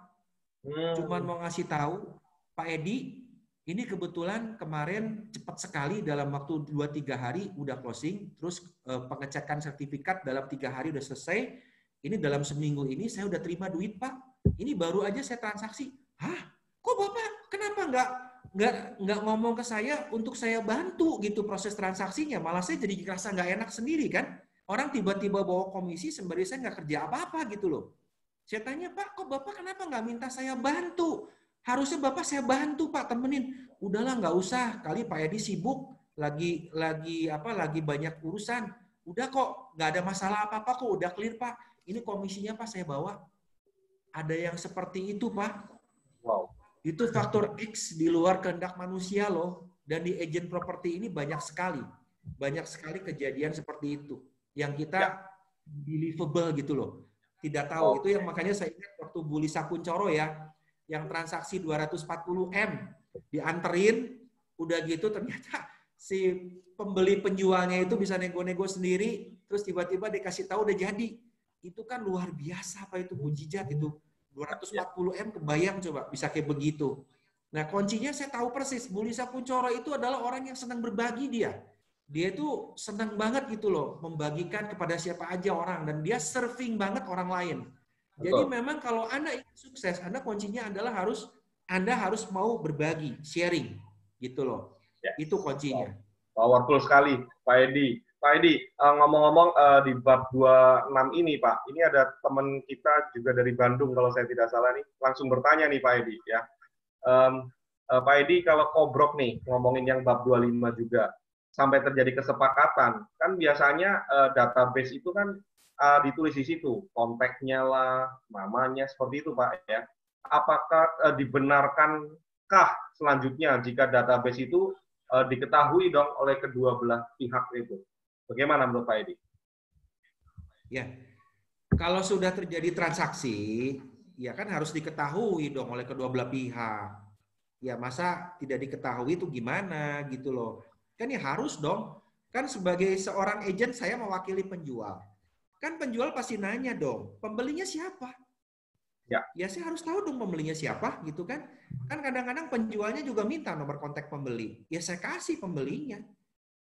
Cuman mau ngasih tahu, Pak Edi, ini kebetulan kemarin cepat sekali dalam waktu 2-3 hari udah closing, terus pengecekan sertifikat dalam 3 hari udah selesai. Ini dalam seminggu ini saya udah terima duit Pak. Ini baru aja saya transaksi. Hah? Kok Bapak kenapa nggak ngomong ke saya untuk saya bantu gitu proses transaksinya, malah saya jadi ngerasa nggak enak sendiri kan. Orang tiba-tiba bawa komisi sembari saya nggak kerja apa-apa gitu loh. Saya tanya, Pak, kok Bapak kenapa nggak minta saya bantu? Harusnya Bapak saya bantu, Pak, temenin. Udahlah, nggak usah. Kali Pak Edi sibuk, lagi banyak urusan. Udah kok, nggak ada masalah apa-apa kok, udah clear, Pak. Ini komisinya, Pak, saya bawa. Ada yang seperti itu, Pak. Wow. Itu faktor X di luar kehendak manusia loh. Dan di agent properti ini banyak sekali. Banyak sekali kejadian seperti itu. Yang kita believable gitu loh. Tidak tahu. Itu yang makanya saya ingat waktu Bu Lisa Kuncoro ya. Yang transaksi 240M. Dianterin. Udah gitu ternyata si pembeli penjualnya itu bisa nego-nego sendiri. Terus tiba-tiba dikasih tahu udah jadi. Itu kan luar biasa Pak itu mujizat itu. 240M kebayang coba bisa kayak begitu. Nah kuncinya saya tahu persis Bu Lisa Kuncoro itu adalah orang yang senang berbagi dia. Dia itu senang banget gitu loh membagikan kepada siapa aja orang dan dia serving banget orang lain. Jadi memang kalau Anda ingin sukses, Anda kuncinya adalah Anda harus mau berbagi, sharing gitu loh. Itu kuncinya. Powerful sekali Pak Edi. Pak Edi, ngomong-ngomong di bab 26 ini, Pak, ini ada teman kita juga dari Bandung, kalau saya tidak salah nih, langsung bertanya nih, Pak Edi, ya. Pak Edi, kalau kobrok nih, ngomongin yang bab 25 juga, sampai terjadi kesepakatan, kan biasanya database itu kan ditulis di situ, kontaknya lah, namanya, seperti itu, Pak, ya. Apakah dibenarkankah selanjutnya jika database itu diketahui dong oleh kedua belah pihak itu? Bagaimana menurut Pak Edi? Ya, kalau sudah terjadi transaksi, ya kan harus diketahui dong oleh kedua belah pihak. Ya masa tidak diketahui itu gimana gitu loh. Kan ya harus dong. Kan sebagai seorang agent saya mewakili penjual. Kan penjual pasti nanya dong, pembelinya siapa? Ya saya harus tahu dong pembelinya siapa gitu kan. Kan kadang-kadang penjualnya juga minta nomor kontak pembeli. Ya saya kasih pembelinya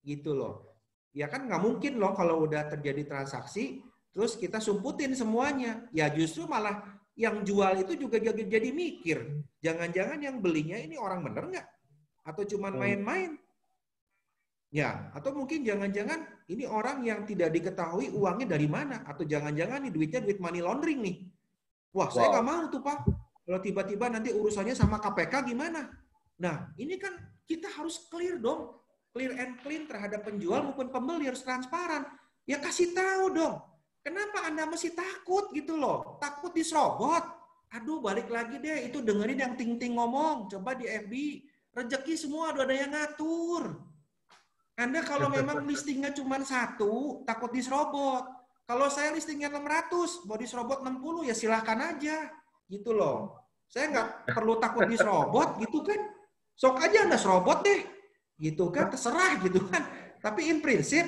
gitu loh. Ya kan nggak mungkin loh kalau udah terjadi transaksi, terus kita sumputin semuanya. Ya justru malah yang jual itu juga jadi mikir. Jangan-jangan yang belinya ini orang bener nggak? Atau cuma main-main? Ya, atau mungkin jangan-jangan ini orang yang tidak diketahui uangnya dari mana. Atau jangan-jangan nih duitnya duit money laundering nih. Wah, saya nggak mau tuh Pak. Kalau tiba-tiba nanti urusannya sama KPK gimana? Nah, ini kan kita harus clear dong. Clear and clean terhadap penjual maupun pembeli harus transparan. Ya kasih tahu dong. Kenapa Anda mesti takut gitu loh? Takut diserobot. Aduh, balik lagi deh. Itu dengerin yang ting-ting ngomong. Coba di FB. Rezeki semua ada yang ngatur. Anda kalau memang listingnya cuma 1, takut diserobot. Kalau saya listingnya 600, mau diserobot 60, ya silahkan aja. Gitu loh. Saya nggak perlu takut diserobot gitu kan. Sok aja Anda serobot deh. Gitu kan, terserah gitu kan. Tapi in prinsip,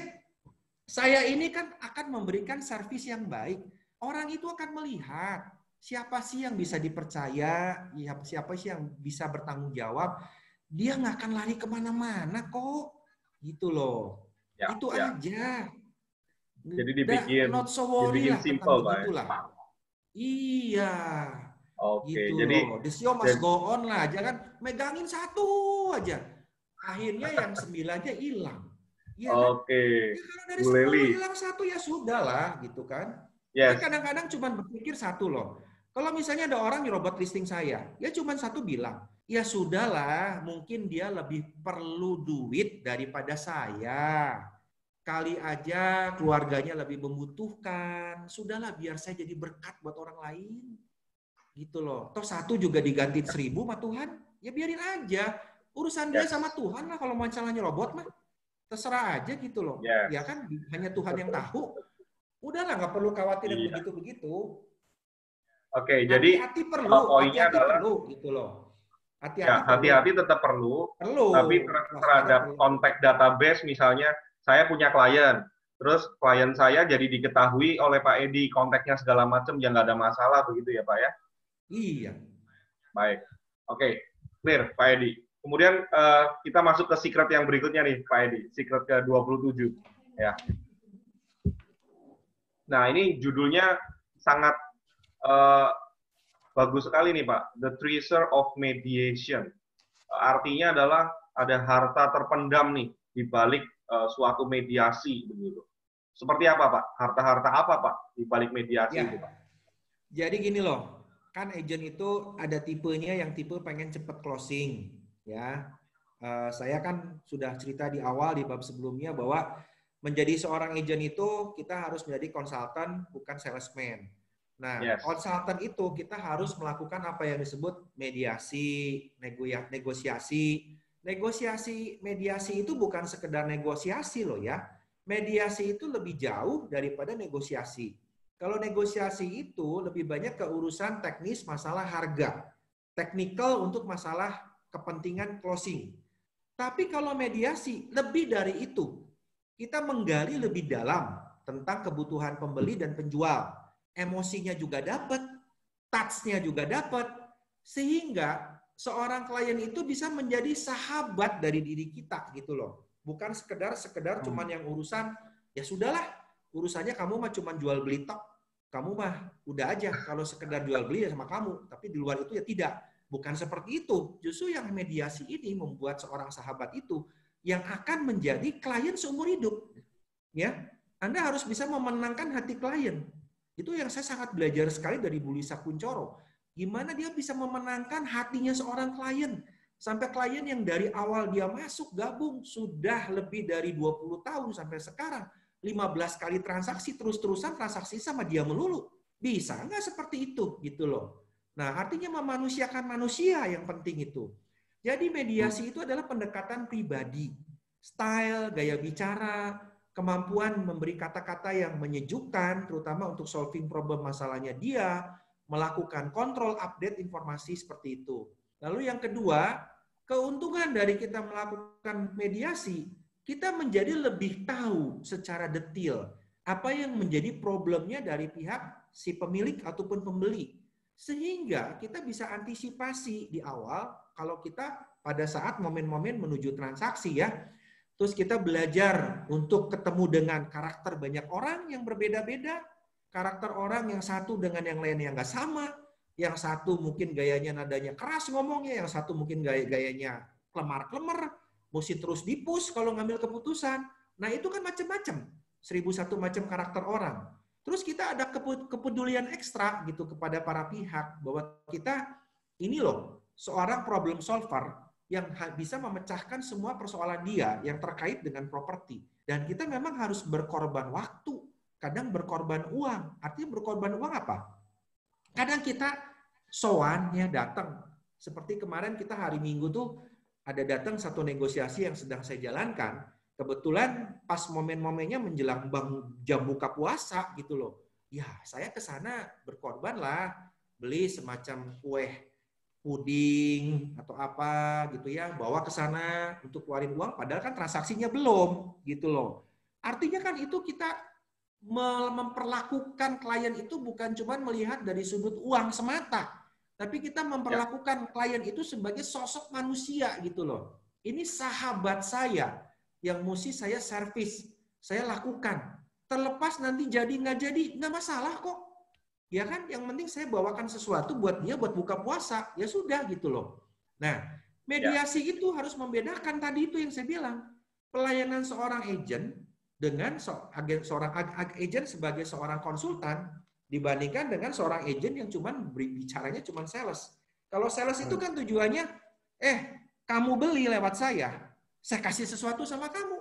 saya ini kan akan memberikan servis yang baik. Orang itu akan melihat siapa sih yang bisa dipercaya, siapa sih yang bisa bertanggung jawab. Dia nggak akan lari kemana-mana kok. Gitu loh. Itu aja. Jadi dibikin simple, Pak. Iya. Oke, gitu jadi loh. The show must go on lah. Jangan megangin satu aja. Akhirnya yang 9-nya hilang. Ya kan? Oke. Ya, kalau dari 10 hilang 1 ya sudah lah gitu kan. Saya kadang-kadang cuma berpikir satu loh. Kalau misalnya ada orang nyerobot listing saya, ya cuma satu bilang, ya sudahlah, mungkin dia lebih perlu duit daripada saya. Kali aja keluarganya lebih membutuhkan. Sudahlah, biar saya jadi berkat buat orang lain. Gitu loh. Toh 1 juga diganti 1000 sama Tuhan, ya biarin aja. Urusan dia sama Tuhan lah kalau masalahnya robot mah. Terserah aja gitu loh. Ya kan hanya Tuhan yang tahu. Udahlah nggak perlu khawatir yang begitu-begitu. Oke, jadi hati-hati perlu, hati-hati perlu gitu loh. Hati-hati tetap perlu. Tapi terhadap kontak database misalnya saya punya klien, terus klien saya jadi diketahui oleh Pak Edi kontaknya segala macam yang nggak ada masalah begitu ya Pak ya? Iya. Baik. Oke, clear Pak Edi. Kemudian kita masuk ke secret yang berikutnya nih Pak Edi, secret ke-27 ya. Nah, ini judulnya sangat bagus sekali nih Pak, The Treasure of Mediation. artinya adalah ada harta terpendam nih di balik suatu mediasi begitu. Seperti apa, Pak? Harta-harta apa, Pak, di balik mediasi itu, Ya, Pak? jadi gini loh, kan agent itu ada tipenya yang tipe pengen cepet closing, ya. Saya kan sudah cerita di awal di bab sebelumnya bahwa menjadi seorang agent itu kita harus menjadi konsultan bukan salesman. Nah, Yes. konsultan itu kita harus melakukan apa yang disebut mediasi, negosiasi. Negosiasi, mediasi itu bukan sekedar negosiasi loh ya. Mediasi itu lebih jauh daripada negosiasi. Kalau negosiasi itu lebih banyak ke urusan teknis masalah harga. Technical untuk masalah kepentingan closing. Tapi kalau mediasi lebih dari itu. Kita menggali lebih dalam tentang kebutuhan pembeli dan penjual. Emosinya juga dapat, touch-nya juga dapat, sehingga seorang klien itu bisa menjadi sahabat dari diri kita gitu loh. Bukan sekedar cuman yang urusan, ya sudahlah, urusannya kamu mah cuman jual beli tok. Kamu mah udah aja kalau sekedar jual beli ya sama kamu, tapi di luar itu ya tidak. Bukan seperti itu. Justru yang mediasi ini membuat seorang sahabat itu yang akan menjadi klien seumur hidup. Ya, Anda harus bisa memenangkan hati klien. Itu yang saya sangat belajar sekali dari Bu Lisa Kuncoro. Gimana dia bisa memenangkan hatinya seorang klien. Sampai klien yang dari awal dia masuk gabung sudah lebih dari 20 tahun sampai sekarang. 15 kali transaksi terus-terusan transaksi sama dia melulu. Bisa nggak seperti itu gitu loh. Nah, artinya memanusiakan manusia yang penting itu. Jadi mediasi itu adalah pendekatan pribadi. Style, gaya bicara, kemampuan memberi kata-kata yang menyejukkan, terutama untuk solving problem masalahnya dia, melakukan kontrol update informasi seperti itu. Lalu yang kedua, keuntungan dari kita melakukan mediasi, kita menjadi lebih tahu secara detail apa yang menjadi problemnya dari pihak si pemilik ataupun pembeli. Sehingga kita bisa antisipasi di awal kalau kita pada saat momen-momen menuju transaksi ya. Terus kita belajar untuk ketemu dengan karakter banyak orang yang berbeda-beda. Karakter orang yang satu dengan yang lain yang nggak sama. Yang satu mungkin gayanya nadanya keras ngomongnya, yang satu mungkin gayanya klemar-klemer, mesti terus dipus kalau ngambil keputusan. Nah itu kan macam-macam. 1001 macam karakter orang. Terus kita ada kepedulian ekstra gitu kepada para pihak bahwa kita ini loh seorang problem solver yang bisa memecahkan semua persoalan dia yang terkait dengan properti. Dan kita memang harus berkorban waktu, kadang berkorban uang. Artinya berkorban uang apa? Kadang kita sowan ya datang. Seperti kemarin kita hari Minggu tuh ada datang satu negosiasi yang sedang saya jalankan. Kebetulan pas momen-momennya menjelang jam buka puasa gitu loh. Ya, saya ke sana berkorban lah, beli semacam kue puding atau apa gitu ya, bawa ke sana untuk keluarin uang padahal kan transaksinya belum gitu loh. Artinya kan itu kita memperlakukan klien itu bukan cuma melihat dari sudut uang semata, tapi kita memperlakukan klien itu sebagai sosok manusia gitu loh. Ini sahabat saya yang mesti saya servis, saya lakukan. Terlepas nanti jadi nggak jadi, nggak masalah kok. Ya kan, yang penting saya bawakan sesuatu buat dia buat buka puasa, ya sudah gitu loh. Nah, mediasi itu harus membedakan tadi itu yang saya bilang. Pelayanan seorang agent dengan seorang agent sebagai seorang konsultan dibandingkan dengan seorang agent yang cuman bicaranya cuman sales. Kalau sales itu kan tujuannya, kamu beli lewat saya kasih sesuatu sama kamu.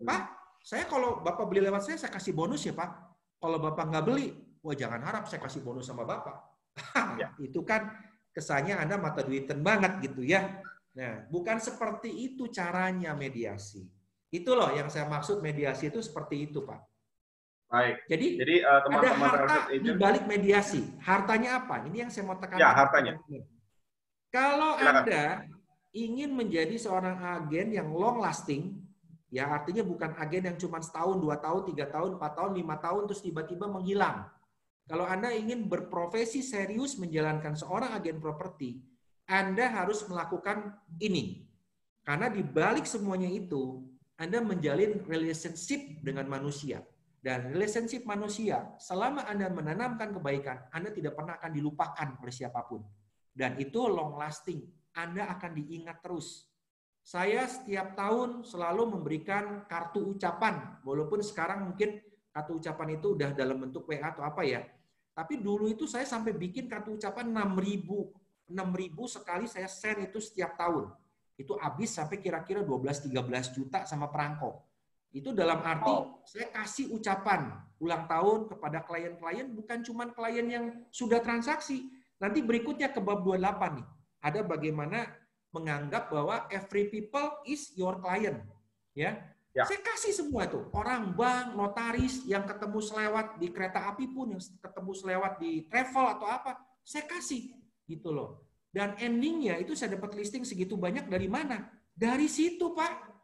Pak, saya kalau Bapak beli lewat saya kasih bonus ya Pak. Kalau Bapak nggak beli, wah jangan harap saya kasih bonus sama Bapak. Itu kan kesannya Anda mata duitan banget gitu ya. Nah, bukan seperti itu caranya mediasi. Itu loh yang saya maksud mediasi itu seperti itu Pak. Baik. Jadi ada harta di balik mediasi. Hartanya apa? Ini yang saya mau tekankan. Ya, hartanya. Kalau Anda ingin menjadi seorang agen yang long lasting, ya artinya bukan agen yang cuma setahun, 2 tahun, 3 tahun, 4 tahun, 5 tahun, terus tiba-tiba menghilang. Kalau Anda ingin berprofesi serius menjalankan seorang agen properti, Anda harus melakukan ini. Karena di balik semuanya itu, Anda menjalin relationship dengan manusia. Dan relationship manusia, selama Anda menanamkan kebaikan, Anda tidak pernah akan dilupakan oleh siapapun. Dan itu long lasting. Anda akan diingat terus. Saya setiap tahun selalu memberikan kartu ucapan, walaupun sekarang mungkin kartu ucapan itu udah dalam bentuk WA atau apa ya. Tapi dulu itu saya sampai bikin kartu ucapan 6.000 sekali saya send itu setiap tahun. Itu habis sampai kira-kira 12-13 juta sama perangko. Itu dalam arti saya kasih ucapan ulang tahun kepada klien-klien, bukan cuma klien yang sudah transaksi. Nanti berikutnya ke bab 28 nih. Ada bagaimana menganggap bahwa every people is your client. Ya. Saya kasih semua itu. Orang bank, notaris, yang ketemu selewat di kereta api pun, yang ketemu selewat di travel atau apa, saya kasih. Gitu loh. Dan endingnya itu saya dapat listing segitu banyak dari mana? Dari situ, Pak.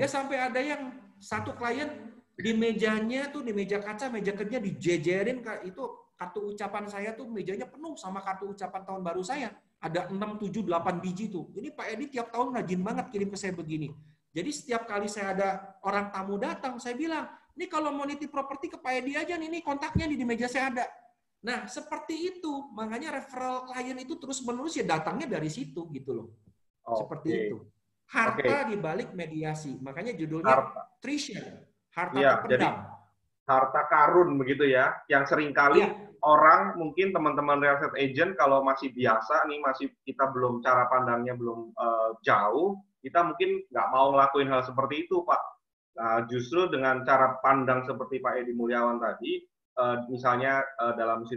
Ya sampai ada yang satu klien di mejanya tuh, di meja kaca, meja kerja dijejerin, itu kartu ucapan saya tuh mejanya penuh sama kartu ucapan tahun baru saya. Ada 6, 7, 8 biji tuh. Ini Pak Edi tiap tahun rajin banget kirim ke saya begini. Jadi setiap kali saya ada orang tamu datang, saya bilang, ini kalau mau nitip properti ke Pak Edi aja nih, ini kontaknya di meja saya ada. Nah, seperti itu. Makanya referral klien itu terus-menerus ya datangnya dari situ gitu loh. Seperti itu. Harta di balik mediasi. Makanya judulnya treasure. Harta terpendam. Jadi harta karun begitu ya, yang seringkali orang, mungkin teman-teman real estate agent kalau masih biasa nih, masih kita belum, cara pandangnya belum jauh, kita mungkin nggak mau ngelakuin hal seperti itu, Pak. Nah, justru dengan cara pandang seperti Pak Edi Mulyawan tadi, misalnya dalam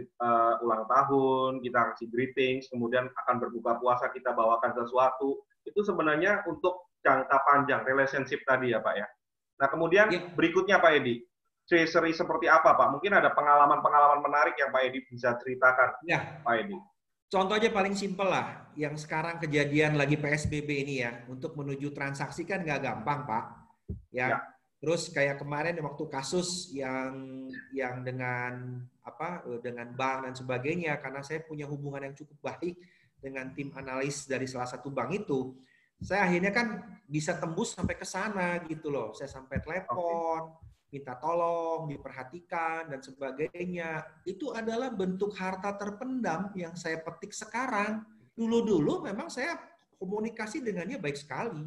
ulang tahun, kita kasih greetings, kemudian akan berbuka puasa, kita bawakan sesuatu, itu sebenarnya untuk jangka panjang, relationship tadi ya Pak ya. Nah kemudian berikutnya Pak Edi, treasury seperti apa Pak? Mungkin ada pengalaman-pengalaman menarik yang Pak Edi bisa ceritakan, Pak Edi. Contohnya paling simpel lah, yang sekarang kejadian lagi PSBB ini ya, untuk menuju transaksi kan nggak gampang Pak. Ya. Terus kayak kemarin waktu kasus yang dengan bank dan sebagainya, karena saya punya hubungan yang cukup baik dengan tim analis dari salah satu bank itu, saya akhirnya kan bisa tembus sampai ke sana gitu loh. Saya sampai telepon, minta tolong, diperhatikan dan sebagainya. Itu adalah bentuk harta terpendam yang saya petik sekarang. Dulu-dulu memang saya komunikasi dengannya baik sekali.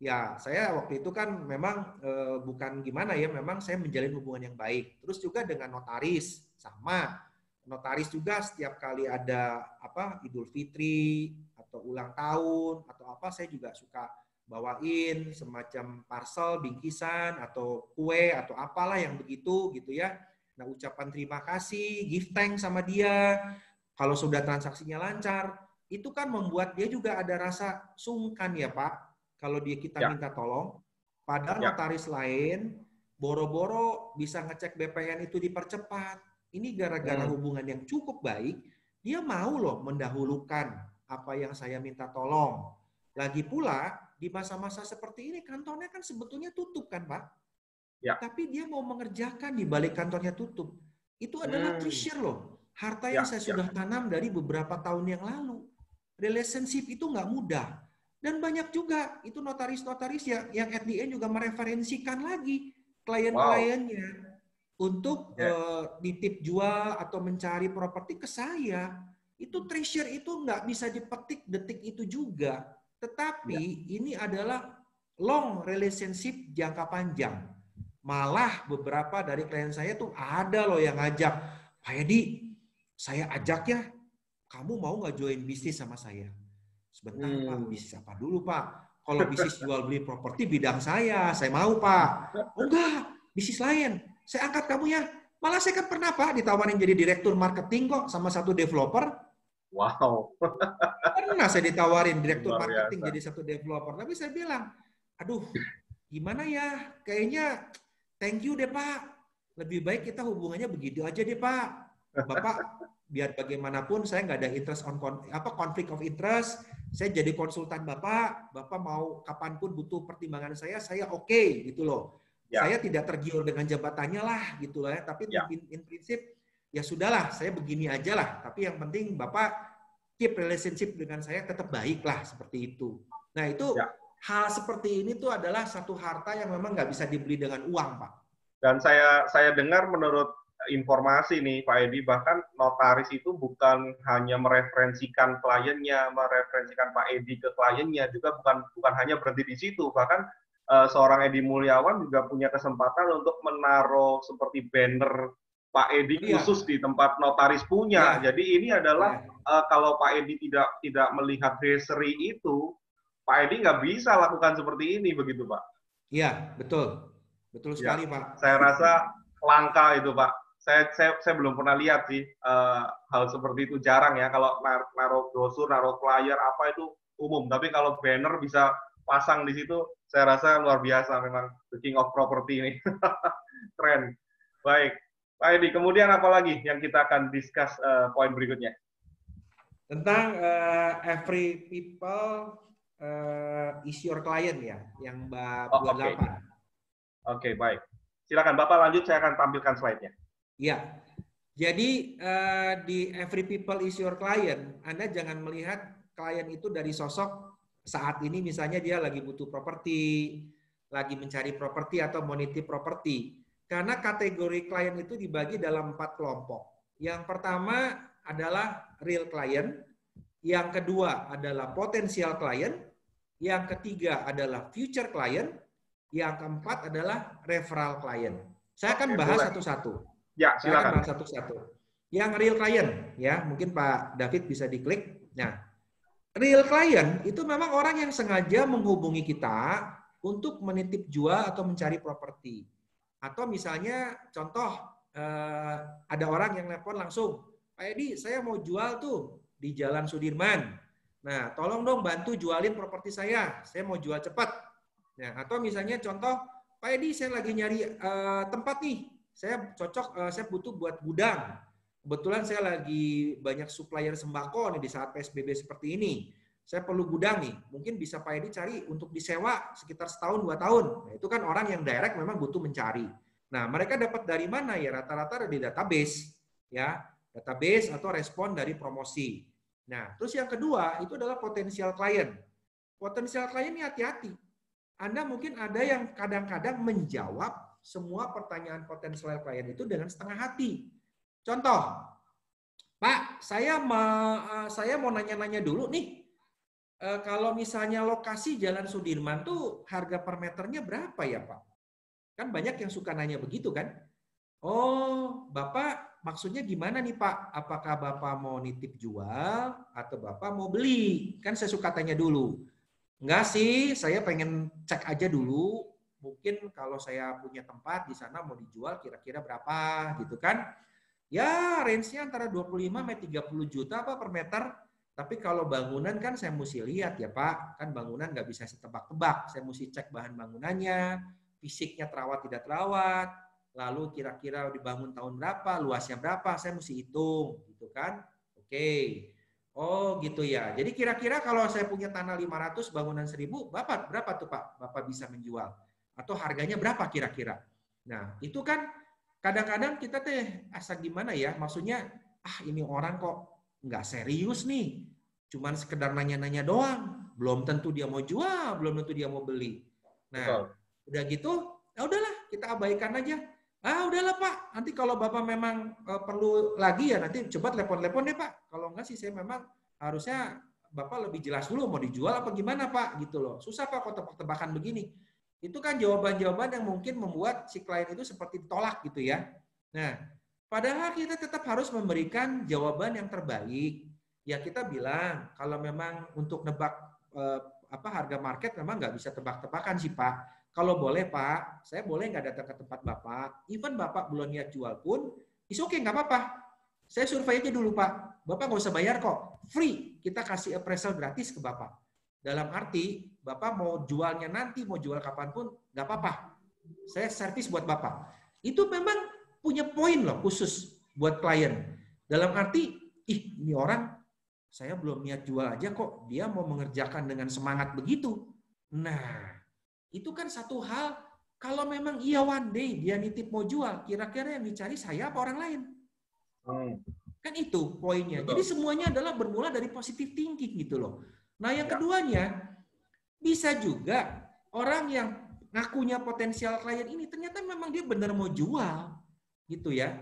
Ya, saya waktu itu kan memang bukan gimana ya, memang saya menjalin hubungan yang baik. Terus juga dengan notaris, sama. Notaris juga setiap kali ada Idul Fitri atau ulang tahun atau apa, saya juga suka bawain semacam parcel, bingkisan atau kue atau apalah yang begitu gitu ya. Nah, ucapan terima kasih, give thanks sama dia. Kalau sudah transaksinya lancar, itu kan membuat dia juga ada rasa sungkan ya Pak. Kalau kita minta tolong, padahal notaris lain boro-boro bisa ngecek BPN itu dipercepat. Ini gara-gara hubungan yang cukup baik, dia mau loh mendahulukan apa yang saya minta tolong. Lagi pula, di masa-masa seperti ini kantornya kan sebetulnya tutup kan Pak? Tapi dia mau mengerjakan di balik kantornya tutup. Itu adalah treasure loh. Harta yang saya sudah tanam dari beberapa tahun yang lalu. Relationship itu nggak mudah. Dan banyak juga itu notaris-notaris yang at the end juga mereferensikan lagi klien-kliennya untuk nitip jual atau mencari properti ke saya. Itu treasure itu nggak bisa dipetik detik itu juga. Tetapi ini adalah long relationship jangka panjang. Malah beberapa dari klien saya tuh ada loh yang ngajak, Pak Edi, saya ajak ya, kamu mau nggak join bisnis sama saya? Sebentar Pak, bisnis apa dulu Pak? Kalau bisnis jual beli properti bidang saya mau Pak. Oh enggak, bisnis lain. Saya angkat kamu ya. Malah saya kan pernah Pak ditawarin jadi direktur marketing kok sama satu developer. Wow. Pernah saya ditawarin direktur marketing jadi satu developer. Tapi saya bilang, aduh gimana ya, kayaknya thank you deh Pak. Lebih baik kita hubungannya begitu aja deh Pak. Bapak biar bagaimanapun saya nggak ada interest konflik of interest. Saya jadi konsultan Bapak mau kapanpun butuh pertimbangan saya oke gitu loh. Saya tidak tergiur dengan jabatannya lah gitu lah ya. Tapi in prinsip ya sudahlah, saya begini aja lah. Tapi yang penting Bapak keep relationship dengan saya tetap baik lah seperti itu. Nah itu hal seperti ini tuh adalah satu harta yang memang nggak bisa dibeli dengan uang Pak. Dan saya dengar menurut informasi nih Pak Edi, bahkan notaris itu bukan hanya mereferensikan kliennya, mereferensikan Pak Edi ke kliennya, juga bukan hanya berhenti di situ, bahkan seorang Edi Mulyawan juga punya kesempatan untuk menaruh seperti banner Pak Edi khusus di tempat notaris punya. Jadi ini adalah kalau Pak Edi tidak melihat history itu, Pak Edi nggak bisa lakukan seperti ini, begitu Pak? Iya, betul. Betul sekali, Pak. Saya rasa langka itu, Pak. Saya belum pernah lihat sih hal seperti itu, jarang ya. Kalau naruh brosur, naruh flyer apa itu umum. Tapi kalau banner bisa pasang di situ, saya rasa luar biasa memang the king of property ini. Keren. Baik. Pak Edi, kemudian apa lagi yang kita akan discuss poin berikutnya? Tentang every people is your client ya, yang bab 28. Oke, baik. Silakan Bapak lanjut, saya akan tampilkan slide-nya. Iya. Jadi di every people is your client, Anda jangan melihat klien itu dari sosok saat ini misalnya dia lagi butuh properti, lagi mencari properti atau mau nitip properti. Karena kategori klien itu dibagi dalam 4 kelompok. Yang pertama adalah real client, yang kedua adalah potential client, yang ketiga adalah future client, yang keempat adalah referral client. Saya akan bahas satu-satu. Ya, silakan. Saya akan bahas satu-satu. Yang real client, ya mungkin Pak David bisa diklik. Nah, real client itu memang orang yang sengaja menghubungi kita untuk menitip jual atau mencari properti. Atau misalnya contoh ada orang yang nelpon langsung, Pak Edi, saya mau jual tuh di Jalan Sudirman. Nah, tolong dong bantu jualin properti saya mau jual cepat. Nah, atau misalnya contoh, Pak Edi, saya lagi nyari tempat nih, saya cocok, saya butuh buat gudang. Kebetulan saya lagi banyak supplier sembako nih di saat PSBB seperti ini. Saya perlu gudang nih, mungkin bisa Pak Edi cari untuk disewa sekitar setahun 2 tahun. Nah, itu kan orang yang direct memang butuh mencari. Nah, mereka dapat dari mana ya? Rata-rata dari database, ya, database atau respon dari promosi. Nah, terus yang kedua itu adalah potensial klien. Potensial klien ini hati-hati. Anda mungkin ada yang kadang-kadang menjawab semua pertanyaan potensial klien itu dengan setengah hati. Contoh, Pak, saya mau nanya-nanya dulu nih. Kalau misalnya lokasi Jalan Sudirman tuh harga per meternya berapa ya, Pak? Kan banyak yang suka nanya begitu kan? Oh, Bapak maksudnya gimana nih Pak? Apakah Bapak mau nitip jual atau Bapak mau beli? Kan saya suka tanya dulu. Enggak sih, saya pengen cek aja dulu. Mungkin kalau saya punya tempat di sana mau dijual kira-kira berapa gitu kan. Ya, range-nya antara 25 sampai 30 juta Pak per meter. Tapi kalau bangunan kan saya mesti lihat ya Pak. Kan bangunan nggak bisa setebak-tebak. Saya mesti cek bahan bangunannya, fisiknya terawat tidak terawat, lalu kira-kira dibangun tahun berapa, luasnya berapa, saya mesti hitung gitu kan. Oke. Oh gitu ya. Jadi kira-kira kalau saya punya tanah 500, bangunan 1000, Bapak berapa tuh Pak? Bapak bisa menjual. Atau harganya berapa kira-kira? Nah, itu kan kadang-kadang kita teh asa gimana ya? Maksudnya, ini orang kok nggak serius nih. Cuman sekedar nanya-nanya doang. Belum tentu dia mau jual, belum tentu dia mau beli. Nah, udah gitu, ya udahlah kita abaikan aja. Udahlah Pak, nanti kalau Bapak memang perlu lagi ya nanti coba telepon-telepon deh Pak. Kalau enggak sih saya memang harusnya Bapak lebih jelas dulu mau dijual apa gimana Pak gitu loh. Susah Pak kok tebak-tebakan begini. Itu kan jawaban-jawaban yang mungkin membuat si klien itu seperti ditolak gitu ya. Nah, padahal kita tetap harus memberikan jawaban yang terbaik. Ya kita bilang kalau memang untuk nebak harga market memang nggak bisa tebak-tebakan sih Pak. Kalau boleh Pak, saya boleh nggak datang ke tempat Bapak? Even Bapak belum niat jual pun, is oke nggak apa-apa. Saya survei aja dulu Pak. Bapak nggak usah bayar kok, free. Kita kasih appraisal gratis ke Bapak. Dalam arti, Bapak mau jualnya nanti, mau jual kapanpun, nggak apa-apa. Saya servis buat Bapak. Itu memang punya poin loh khusus buat klien. Dalam arti, ini orang saya belum niat jual aja kok, dia mau mengerjakan dengan semangat begitu. Nah, itu kan satu hal, kalau memang iya one day dia nitip mau jual, kira-kira yang dicari saya apa orang lain? Kan itu poinnya. Jadi semuanya adalah bermula dari positive thinking gitu loh. Nah yang keduanya, bisa juga orang yang ngakunya potensial klien ini ternyata memang dia benar mau jual gitu ya.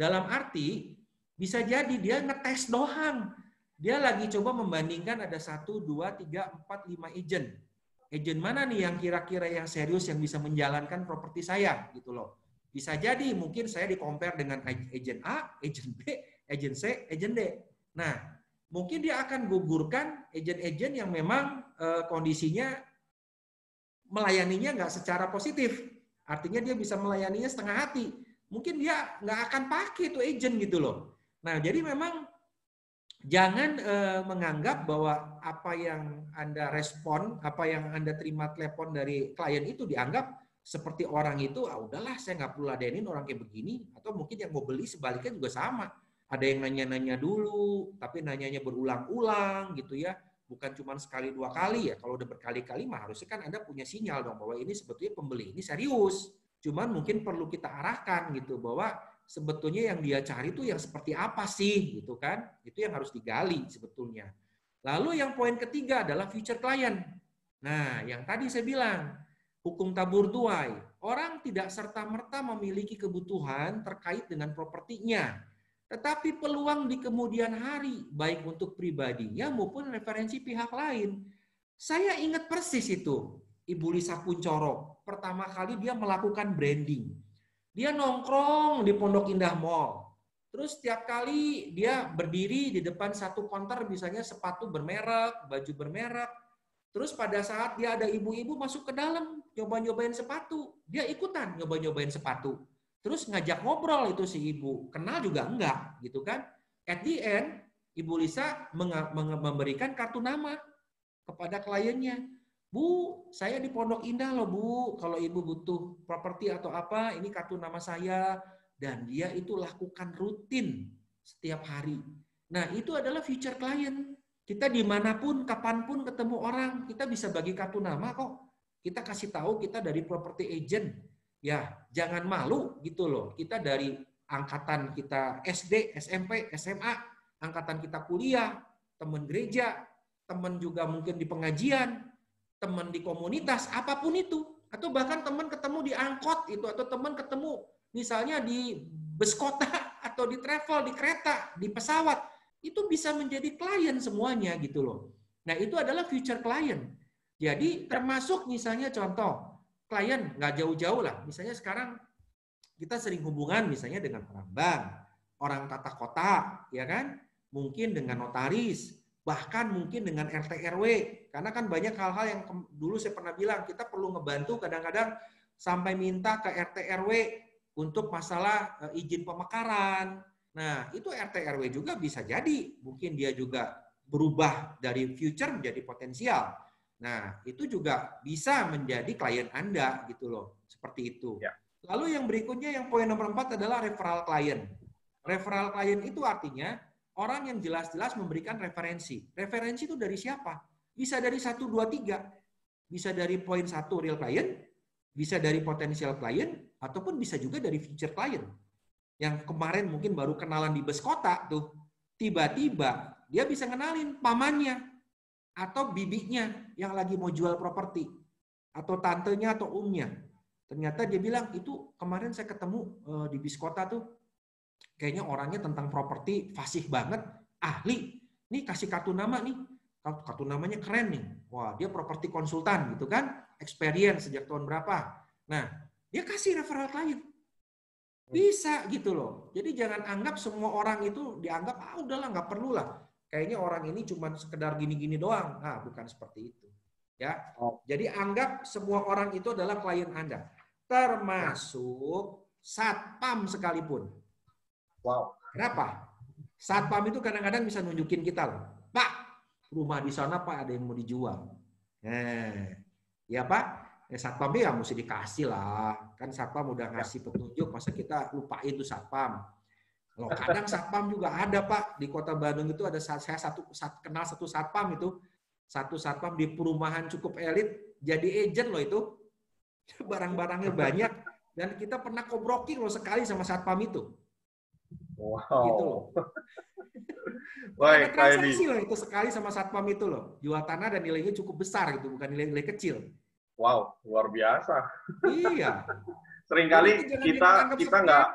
Dalam arti, bisa jadi dia ngetes doang. Dia lagi coba membandingkan ada 1, 2, 3, 4, 5 agent. Agent mana nih yang kira-kira yang serius yang bisa menjalankan properti saya gitu loh. Bisa jadi mungkin saya di-compare dengan agent A, agent B, agent C, agent D. Nah, mungkin dia akan gugurkan agent-agent yang memang kondisinya melayaninya nggak secara positif. Artinya dia bisa melayaninya setengah hati. Mungkin dia nggak akan pakai itu agent gitu loh. Nah, jadi memang jangan menganggap bahwa apa yang Anda respon, apa yang Anda terima telepon dari klien itu dianggap seperti orang itu, udahlah saya nggak perlu ladenin orang kayak begini. Atau mungkin yang mau beli sebaliknya juga sama. Ada yang nanya-nanya dulu, tapi nanyanya berulang-ulang gitu ya. Bukan cuma sekali 2 kali ya. Kalau udah berkali-kali mah harusnya kan Anda punya sinyal dong bahwa ini sebetulnya pembeli ini serius. Cuman mungkin perlu kita arahkan gitu bahwa sebetulnya yang dia cari itu yang seperti apa sih gitu kan. Itu yang harus digali sebetulnya. Lalu yang poin ketiga adalah future client. Nah, yang tadi saya bilang, hukum tabur tuai. Orang tidak serta-merta memiliki kebutuhan terkait dengan propertinya. Tetapi peluang di kemudian hari, baik untuk pribadinya maupun referensi pihak lain. Saya ingat persis itu, Ibu Lisa Kuncoro. Pertama kali dia melakukan branding. Dia nongkrong di Pondok Indah Mall. Terus setiap kali dia berdiri di depan satu counter, misalnya sepatu bermerek, baju bermerek. Terus pada saat dia ada ibu-ibu masuk ke dalam, nyoba-nyobain sepatu. Dia ikutan nyoba-nyobain sepatu. Terus ngajak ngobrol itu si ibu. Kenal juga enggak, gitu kan. At the end, Ibu Lisa memberikan kartu nama kepada kliennya. Bu, saya di Pondok Indah loh Bu. Kalau ibu butuh properti atau apa, ini kartu nama saya. Dan dia itu lakukan rutin setiap hari. Nah, itu adalah future client. Kita dimanapun, kapanpun ketemu orang, kita bisa bagi kartu nama kok. Kita kasih tahu kita dari property agent. Ya, jangan malu gitu loh. Kita dari angkatan kita SD, SMP, SMA, angkatan kita kuliah, teman gereja, teman juga mungkin di pengajian, teman di komunitas, apapun itu. Atau bahkan teman ketemu di angkot itu, atau teman ketemu misalnya di bus kota, atau di travel, di kereta, di pesawat. Itu bisa menjadi klien semuanya gitu loh. Nah, itu adalah future client. Jadi termasuk misalnya contoh, klien nggak jauh-jauh lah. Misalnya sekarang kita sering hubungan misalnya dengan orang bank, orang tata kota, ya kan? Mungkin dengan notaris, bahkan mungkin dengan RT RW. Karena kan banyak hal-hal yang dulu saya pernah bilang, kita perlu ngebantu kadang-kadang sampai minta ke RT RW untuk masalah izin pemekaran. Nah, itu RT RW juga bisa jadi. Mungkin dia juga berubah dari future menjadi potensial. Nah, itu juga bisa menjadi klien Anda gitu loh. Seperti itu. Ya. Lalu yang berikutnya, yang poin nomor 4 adalah referral client. Referral client itu artinya orang yang jelas-jelas memberikan referensi. Referensi itu dari siapa? Bisa dari 1, 2, 3. Bisa dari poin 1 real client, bisa dari potensial client, ataupun bisa juga dari future client. Yang kemarin mungkin baru kenalan di bus kota tuh. Tiba-tiba dia bisa kenalin pamannya atau bibinya yang lagi mau jual properti. Atau tantenya atau umnya. Ternyata dia bilang, itu kemarin saya ketemu di bis kota tuh, kayaknya orangnya tentang properti fasih banget, ahli. Nih kasih kartu nama nih, kartu namanya keren nih. Wah, dia properti konsultan gitu kan, experience sejak tahun berapa. Nah, dia kasih referral klien. Bisa gitu loh. Jadi jangan anggap semua orang itu dianggap, udahlah nggak perlu lah. Kayaknya orang ini cuma sekedar gini-gini doang. Nah, bukan seperti itu. Ya. Jadi anggap semua orang itu adalah klien Anda. Termasuk satpam sekalipun. Wow. Kenapa? Satpam itu kadang-kadang bisa nunjukin kita loh. Pak, rumah di sana Pak ada yang mau dijual. Nah, ya Pak, satpam ya mesti dikasih lah. Kan satpam udah ngasih petunjuk, masa kita lupain tuh satpam. Loh, kadang satpam juga ada Pak. Di Kota Bandung itu ada saya kenal satu satpam itu. Satu satpam di perumahan cukup elit, jadi agent loh itu. Barang-barangnya banyak. Dan kita pernah co-broking loh sekali sama satpam itu. Wow. Gitu loh. Baik, ada transaksi loh itu sekali sama satpam itu loh. Jual tanah dan nilainya cukup besar gitu, bukan nilai-nilai kecil. Wow, luar biasa. Iya. Seringkali kita nggak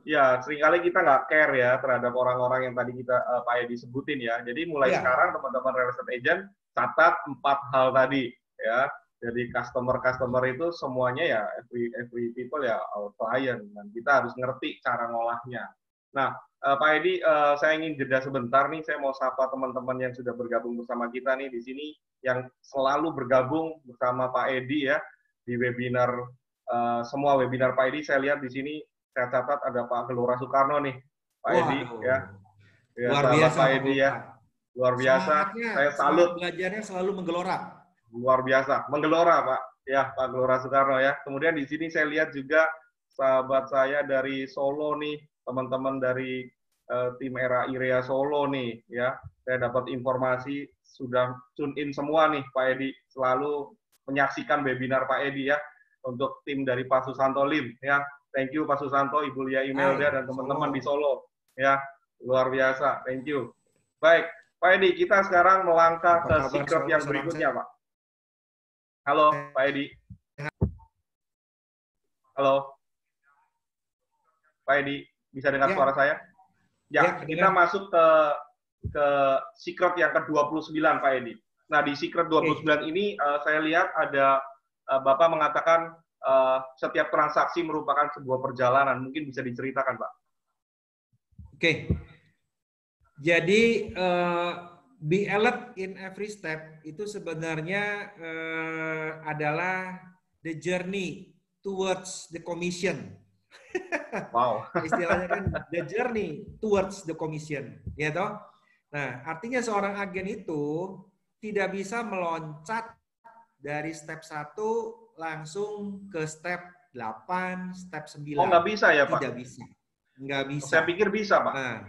Ya, seringkali kita nggak care ya terhadap orang-orang yang tadi kita Pak Edi sebutin ya. Jadi mulai Ya, sekarang teman-teman real estate agent catat 4 hal tadi ya. Jadi customer itu semuanya ya every people ya our client, dan kita harus ngerti cara ngolahnya. Nah, Pak Edi, saya ingin jeda sebentar nih. Saya mau sapa teman-teman yang sudah bergabung bersama kita nih di sini, yang selalu bergabung bersama Pak Edi ya di webinar, semua webinar Pak Edi. Saya lihat di sini, saya catat ada Pak Gelora Soekarno nih, Pak Edi ya, waduh, ya luar sahabat biasa Pak Pak Edi ya, Gulpan. luar biasa. Semangatnya, Saya semangat salut, belajarnya selalu menggelora. luar biasa, menggelora Pak, ya Pak Gelora Soekarno ya. Kemudian di sini saya lihat juga sahabat saya dari Solo nih, teman-teman dari tim Era Irea Solo nih ya. Saya dapat informasi sudah tune in semua nih Pak Edi, selalu menyaksikan webinar Pak Edi ya, untuk tim dari Pak Susanto Lim ya. Thank you Pak Susanto, Ibu Lia Hai, Imelda, dan teman-teman di Solo. Solo ya. Luar biasa, thank you. Baik, Pak Edi, kita sekarang melangkah Apa ke kabar secret Solo? yang Salam berikutnya sehat. Pak. Halo Pak Edi. Halo Pak Edi, bisa dengar suara Ya, saya? Ya, ya, kita kedengar. masuk ke secret yang ke-29 Pak Edi. Nah, di secret 29 Oke, ini saya lihat ada Bapak mengatakan setiap transaksi merupakan sebuah perjalanan. Mungkin bisa diceritakan, Pak. oke. Jadi be alert in every step itu sebenarnya adalah the journey towards the commission. Wow. Istilahnya kan the journey towards the commission, ya toh. Nah, artinya seorang agen itu tidak bisa meloncat dari step 1 langsung ke step 8, step Oh, 9. nggak bisa ya, Pak? Tidak bisa. Nggak bisa. Saya pikir bisa, Pak. Nah,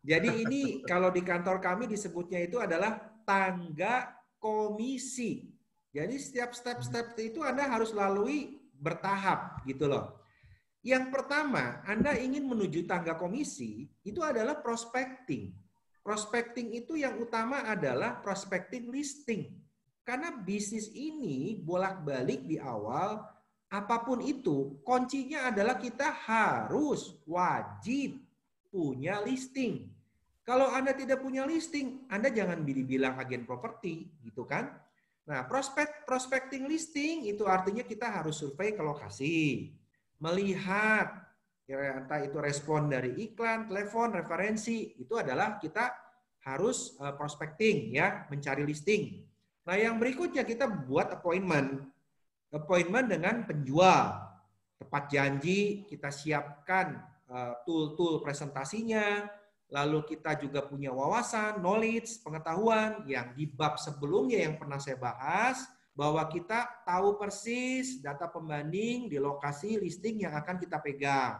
jadi ini kalau di kantor kami disebutnya itu adalah tangga komisi. Jadi setiap step-step itu Anda harus lalui bertahap gitu loh. Yang pertama, Anda ingin menuju tangga komisi, itu adalah prospecting. Prospecting itu yang utama adalah prospecting listing. Karena bisnis ini bolak-balik di awal, apapun itu, kuncinya adalah kita harus wajib punya listing. Kalau Anda tidak punya listing, Anda jangan dibilang agen properti, gitu kan? Nah, prospecting listing itu artinya kita harus survei ke lokasi, melihat entah itu respon dari iklan, telepon, referensi, itu adalah kita harus prospecting ya, mencari listing. Nah, yang berikutnya kita buat appointment dengan penjual. Tepat janji, kita siapkan tool-tool presentasinya, lalu kita juga punya wawasan, knowledge, pengetahuan yang di bab sebelumnya yang pernah saya bahas, bahwa kita tahu persis data pembanding di lokasi listing yang akan kita pegang.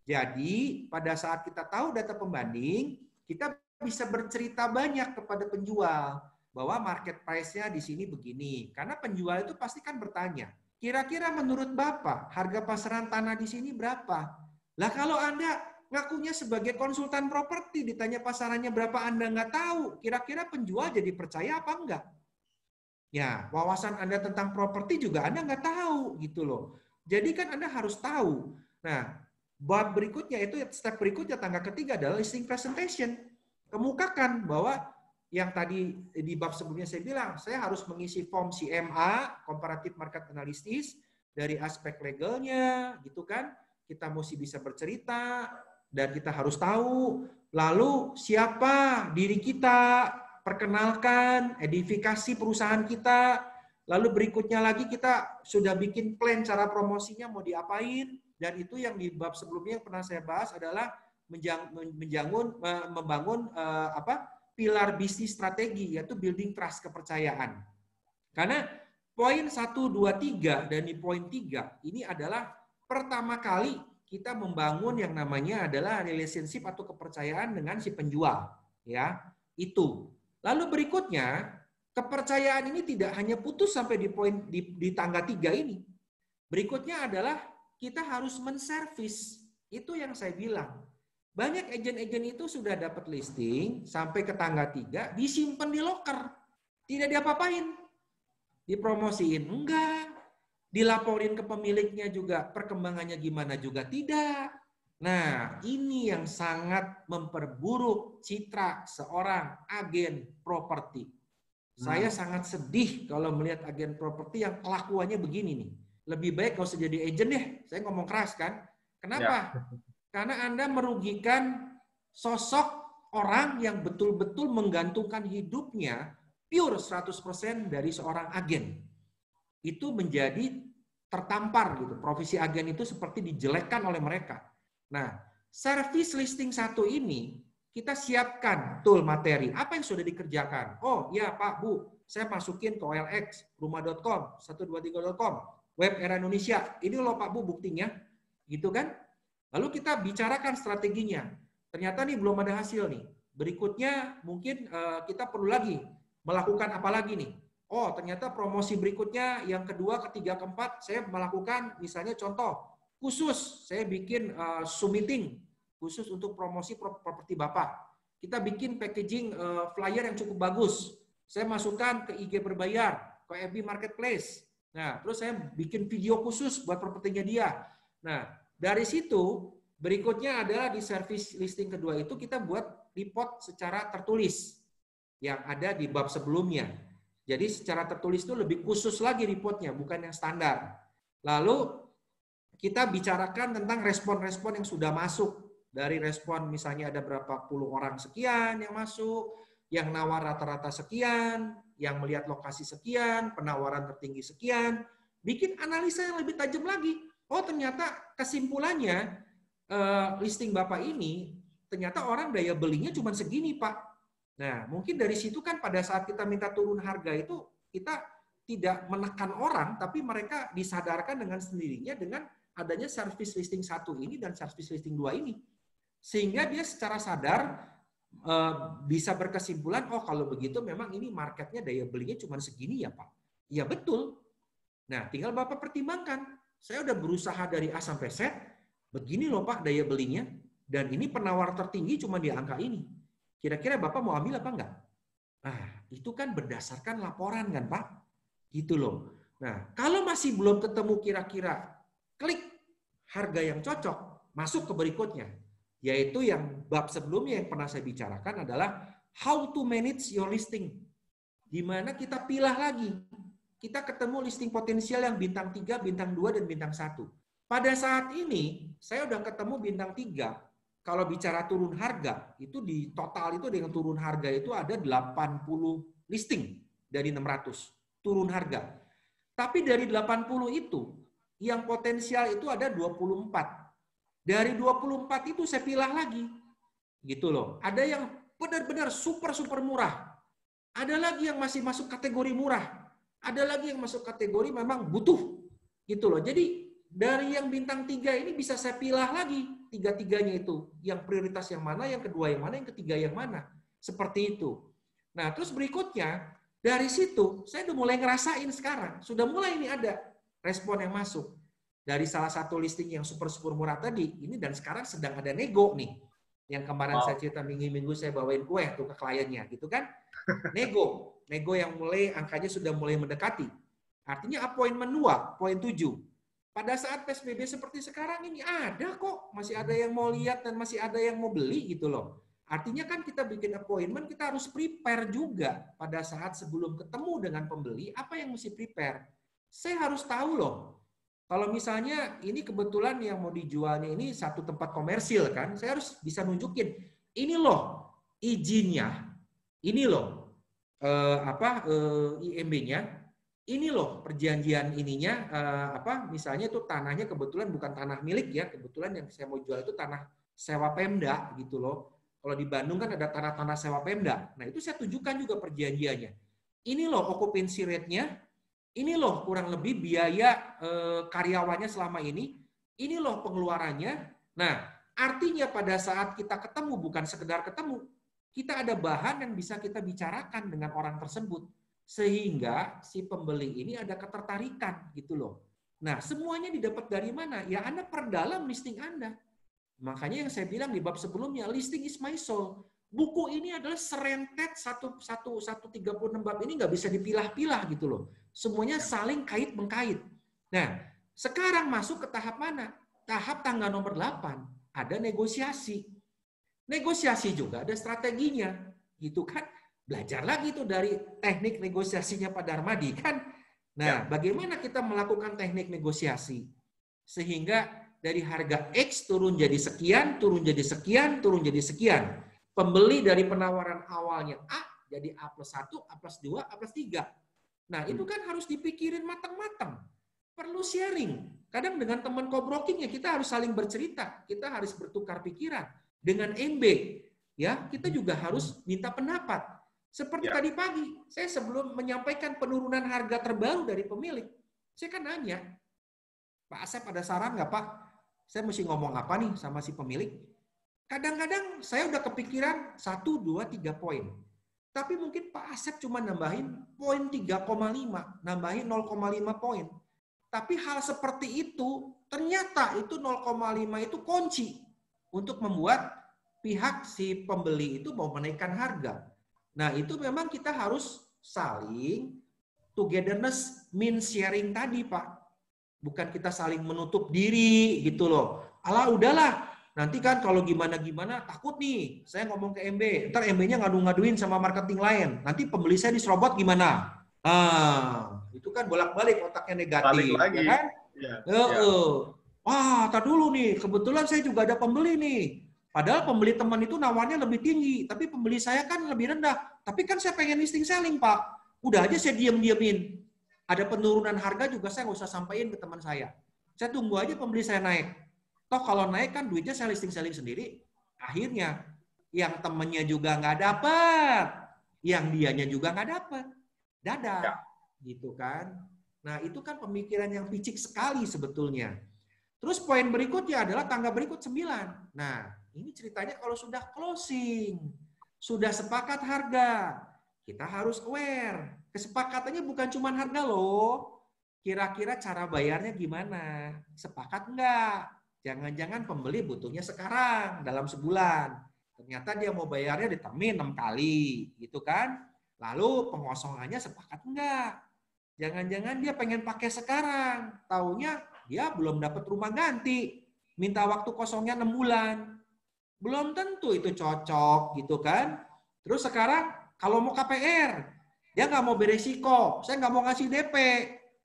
Jadi pada saat kita tahu data pembanding, kita bisa bercerita banyak kepada penjual bahwa market price-nya di sini begini. Karena penjual itu pasti kan bertanya, kira-kira menurut Bapak harga pasaran tanah di sini berapa? Lah kalau Anda ngakunya sebagai konsultan properti, ditanya pasarannya berapa Anda nggak tahu, kira-kira penjual jadi percaya apa enggak? Ya, wawasan Anda tentang properti juga Anda nggak tahu gitu loh. Jadi kan Anda harus tahu. Nah, bab berikutnya itu step berikutnya tangga ketiga adalah listing presentation. Kemukakan bahwa yang tadi di bab sebelumnya saya bilang, saya harus mengisi form CMA, Comparative Market Analysis, dari aspek legalnya, gitu kan. Kita mesti bisa bercerita, dan kita harus tahu, lalu siapa diri kita, perkenalkan, edifikasi perusahaan kita, lalu berikutnya lagi kita sudah bikin plan cara promosinya mau diapain, dan itu yang di bab sebelumnya yang pernah saya bahas adalah membangun pilar bisnis strategi, yaitu building trust, kepercayaan. Karena poin 1, 2, 3 dan di poin 3 ini adalah pertama kali kita membangun yang namanya adalah relationship atau kepercayaan dengan si penjual, ya. Itu. Lalu berikutnya, kepercayaan ini tidak hanya putus sampai di poin di tangga 3 ini. Berikutnya adalah kita harus menservis. Itu yang saya bilang. Banyak agen-agen itu sudah dapat listing sampai ke tangga 3, disimpan di loker. Tidak diapa-apain. Dipromosiin enggak. Dilaporin ke pemiliknya juga perkembangannya gimana juga tidak. Nah, ini yang sangat memperburuk citra seorang agen properti. Saya sangat sedih kalau melihat agen properti yang kelakuannya begini nih. Lebih baik nggak usah jadi agent deh. Saya ngomong keras kan. Kenapa? Ya. Karena Anda merugikan sosok orang yang betul-betul menggantungkan hidupnya pure 100% dari seorang agen. Itu menjadi tertampar gitu. Profesi agen itu seperti dijelekkan oleh mereka. Nah, service listing 1 ini kita siapkan tool materi. Apa yang sudah dikerjakan? Oh, ya Pak, Bu, saya masukin ke OLX, rumah.com, 123.com, web era Indonesia. Ini loh Pak, Bu, buktinya. Gitu kan? Lalu kita bicarakan strateginya. Ternyata nih belum ada hasil nih. Berikutnya mungkin kita perlu lagi melakukan apa lagi nih? Oh, ternyata promosi berikutnya yang kedua, ketiga, keempat, saya melakukan misalnya contoh khusus, saya bikin Zoom meeting khusus untuk promosi properti Bapak. Kita bikin packaging flyer yang cukup bagus. Saya masukkan ke IG berbayar, ke FB Marketplace. Nah, terus saya bikin video khusus buat propertinya dia. Nah, dari situ berikutnya adalah di service listing kedua itu kita buat report secara tertulis yang ada di bab sebelumnya. Jadi secara tertulis itu lebih khusus lagi reportnya, bukan yang standar. Lalu kita bicarakan tentang respon-respon yang sudah masuk. Dari respon misalnya ada berapa puluh orang sekian yang masuk, yang nawar rata-rata sekian, yang melihat lokasi sekian, penawaran tertinggi sekian, bikin analisa yang lebih tajam lagi. Oh ternyata kesimpulannya listing Bapak ini, ternyata orang daya belinya cuma segini Pak. Nah mungkin dari situ kan pada saat kita minta turun harga itu, kita tidak menekan orang, tapi mereka disadarkan dengan sendirinya dengan adanya service listing 1 ini dan service listing 2 ini. Sehingga dia secara sadar bisa berkesimpulan, oh kalau begitu memang ini marketnya daya belinya cuma segini ya Pak. Ya betul. Nah tinggal Bapak pertimbangkan. Saya udah berusaha dari A sampai Z, begini loh Pak daya belinya, dan ini penawar tertinggi cuma di angka ini. Kira-kira Bapak mau ambil apa enggak? Nah, itu kan berdasarkan laporan kan Pak? Gitu loh. Nah, kalau masih belum ketemu kira-kira klik harga yang cocok, masuk ke berikutnya. Yaitu yang bab sebelumnya yang pernah saya bicarakan adalah how to manage your listing. Di mana kita pilah lagi. Kita ketemu listing potensial yang bintang 3, bintang 2, dan bintang 1. Pada saat ini, saya udah ketemu bintang 3. Kalau bicara turun harga, itu di total itu dengan turun harga itu ada 80 listing dari 600. Turun harga. Tapi dari 80 itu, yang potensial itu ada 24. Dari 24 itu saya pilah lagi. Gitu loh. Ada yang benar-benar super murah. Ada lagi yang masih masuk kategori murah. Ada lagi yang masuk kategori memang butuh. Gitu loh. Jadi dari yang bintang 3 ini bisa saya pilah lagi. Tiga-tiganya itu. Yang prioritas yang mana, yang kedua yang mana, yang ketiga yang mana. Seperti itu. Nah terus berikutnya, dari situ saya udah mulai ngerasain sekarang. Sudah mulai ini ada respon yang masuk. Dari salah satu listing yang super murah tadi, ini dan sekarang sedang ada nego nih. Yang kemarin saya cerita minggu-minggu saya bawain kue tuh ke kliennya, gitu kan. Nego yang mulai angkanya sudah mulai mendekati. Artinya appointment 2, poin 7. Pada saat PSBB seperti sekarang ini ada kok, masih ada yang mau lihat dan masih ada yang mau beli gitu loh. Artinya kan kita bikin appointment, kita harus prepare juga pada saat sebelum ketemu dengan pembeli, apa yang mesti prepare. Saya harus tahu loh. Kalau misalnya ini kebetulan yang mau dijualnya ini satu tempat komersil kan, saya harus bisa nunjukin ini loh izinnya, ini loh IMB-nya, ini loh perjanjian ininya misalnya itu tanahnya kebetulan bukan tanah milik ya, kebetulan yang saya mau jual itu tanah sewa Pemda gitu loh. Kalau di Bandung kan ada tanah-tanah sewa Pemda. Nah itu saya tunjukkan juga perjanjiannya. Ini loh occupancy rate-nya. Ini loh kurang lebih biaya karyawannya selama ini. Ini loh pengeluarannya. Nah, artinya pada saat kita ketemu, bukan sekedar ketemu, kita ada bahan yang bisa kita bicarakan dengan orang tersebut. Sehingga si pembeli ini ada ketertarikan gitu loh. Nah, semuanya didapat dari mana? Ya Anda perdalam listing Anda. Makanya yang saya bilang di bab sebelumnya, listing is my soul. Buku ini adalah serentet 136 bab ini nggak bisa dipilah-pilah gitu loh. Semuanya saling kait-mengkait. Nah, sekarang masuk ke tahap mana? Tahap tangga nomor 8. ada negosiasi. Negosiasi juga ada strateginya, gitu kan? Belajar lagi tuh dari teknik negosiasinya Pak Darmadi kan. Nah, bagaimana kita melakukan teknik negosiasi sehingga dari harga X turun jadi sekian, turun jadi sekian, turun jadi sekian. Pembeli dari penawaran awalnya A jadi A+1, A+2, A+3. Nah, itu kan harus dipikirin matang-matang. Perlu sharing. Kadang dengan teman co-broking ya kita harus saling bercerita, kita harus bertukar pikiran. Dengan MB, ya kita juga harus minta pendapat. Seperti tadi pagi, saya sebelum menyampaikan penurunan harga terbaru dari pemilik, saya kan nanya, Pak Asep ada saran nggak Pak? Saya mesti ngomong apa nih sama si pemilik? Kadang-kadang saya udah kepikiran 1, 2, 3 poin. Tapi mungkin Pak Asep cuma nambahin poin 3,5, nambahin 0,5 poin. Tapi hal seperti itu, ternyata itu 0,5 itu kunci untuk membuat pihak si pembeli itu mau menaikkan harga. Nah, itu memang kita harus saling togetherness, means sharing tadi, Pak. Bukan kita saling menutup diri gitu loh. Alah, udahlah. Nanti kan kalau gimana-gimana takut nih. Saya ngomong ke MB, ntar MB-nya ngadu-ngaduin sama marketing lain. Nanti pembeli saya diserobot gimana? Itu kan bolak-balik otaknya negatif. Balik lagi. Ya kan? Wah, tar dulu nih. Kebetulan saya juga ada pembeli nih. Padahal pembeli teman itu nawarnya lebih tinggi, tapi pembeli saya kan lebih rendah. Tapi kan saya pengen listing selling, Pak. Udah aja saya diem-diemin. Ada penurunan harga juga saya nggak usah sampaikan ke teman saya. Saya tunggu aja pembeli saya naik. Toh kalau naik kan duitnya saya listing selling sendiri. Akhirnya yang temennya juga nggak dapat, yang dianya juga nggak dapat. Dadah, gitu kan. Nah itu kan pemikiran yang picik sekali sebetulnya. Terus poin berikutnya adalah tangga berikut 9. Nah, ini ceritanya kalau sudah closing, sudah sepakat harga, kita harus aware. Kesepakatannya bukan cuma harga loh. Kira-kira cara bayarnya gimana? Sepakat enggak? Jangan-jangan pembeli butuhnya sekarang, dalam sebulan. Ternyata dia mau bayarnya di termin 6 kali, gitu kan? Lalu pengosongannya sepakat enggak? Jangan-jangan dia pengen pakai sekarang, taunya dia belum dapat rumah ganti, minta waktu kosongnya 6 bulan. Belum tentu itu cocok gitu kan. Terus sekarang kalau mau KPR, dia nggak mau beresiko, saya nggak mau ngasih DP,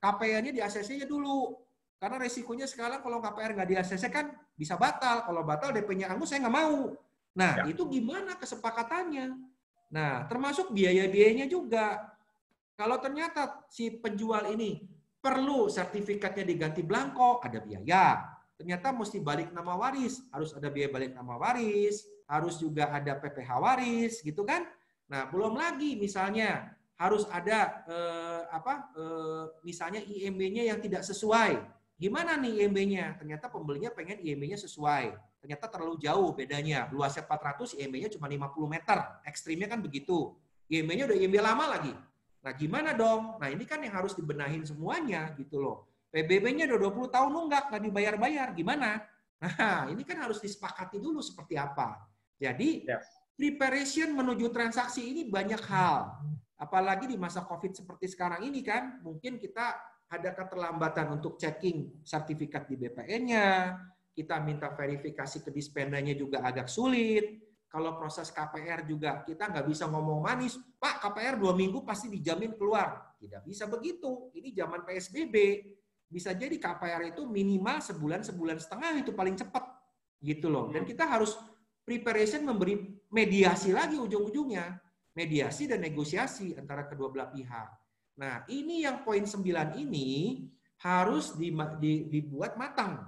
KPR-nya di ACC-nya dulu. Karena resikonya sekarang kalau KPR nggak di ACC kan bisa batal, kalau batal DP-nya angus saya nggak mau. Nah itu gimana kesepakatannya? Nah termasuk biaya-biayanya juga. Kalau ternyata si penjual ini perlu sertifikatnya diganti blanko, ada biaya. Ternyata mesti balik nama waris, harus ada biaya balik nama waris, harus juga ada PPh waris, gitu kan? Nah, belum lagi misalnya harus ada misalnya IMB-nya yang tidak sesuai. Gimana nih IMB-nya? Ternyata pembelinya pengen IMB-nya sesuai. Ternyata terlalu jauh bedanya. Luasnya 400, IMB-nya cuma 50 meter. Ekstrimnya kan begitu. IMB-nya udah IMB lama lagi. Nah, gimana dong? Nah, ini kan yang harus dibenahin semuanya gitu loh. PBB-nya udah 20 tahun nunggak, nggak dibayar-bayar. Gimana? Nah, ini kan harus disepakati dulu seperti apa. Jadi, preparation menuju transaksi ini banyak hal. Apalagi di masa COVID seperti sekarang ini kan, mungkin kita ada keterlambatan untuk checking sertifikat di BPN-nya, kita minta verifikasi ke dispendanya juga agak sulit. Kalau proses KPR juga kita nggak bisa ngomong manis, Pak KPR 2 minggu pasti dijamin keluar. Tidak bisa begitu. Ini zaman PSBB. Bisa jadi KPR itu minimal sebulan, sebulan setengah itu paling cepat. Gitu loh. Dan kita harus preparation memberi mediasi lagi ujung-ujungnya. Mediasi dan negosiasi antara kedua belah pihak. Nah ini yang poin 9 ini harus dibuat matang.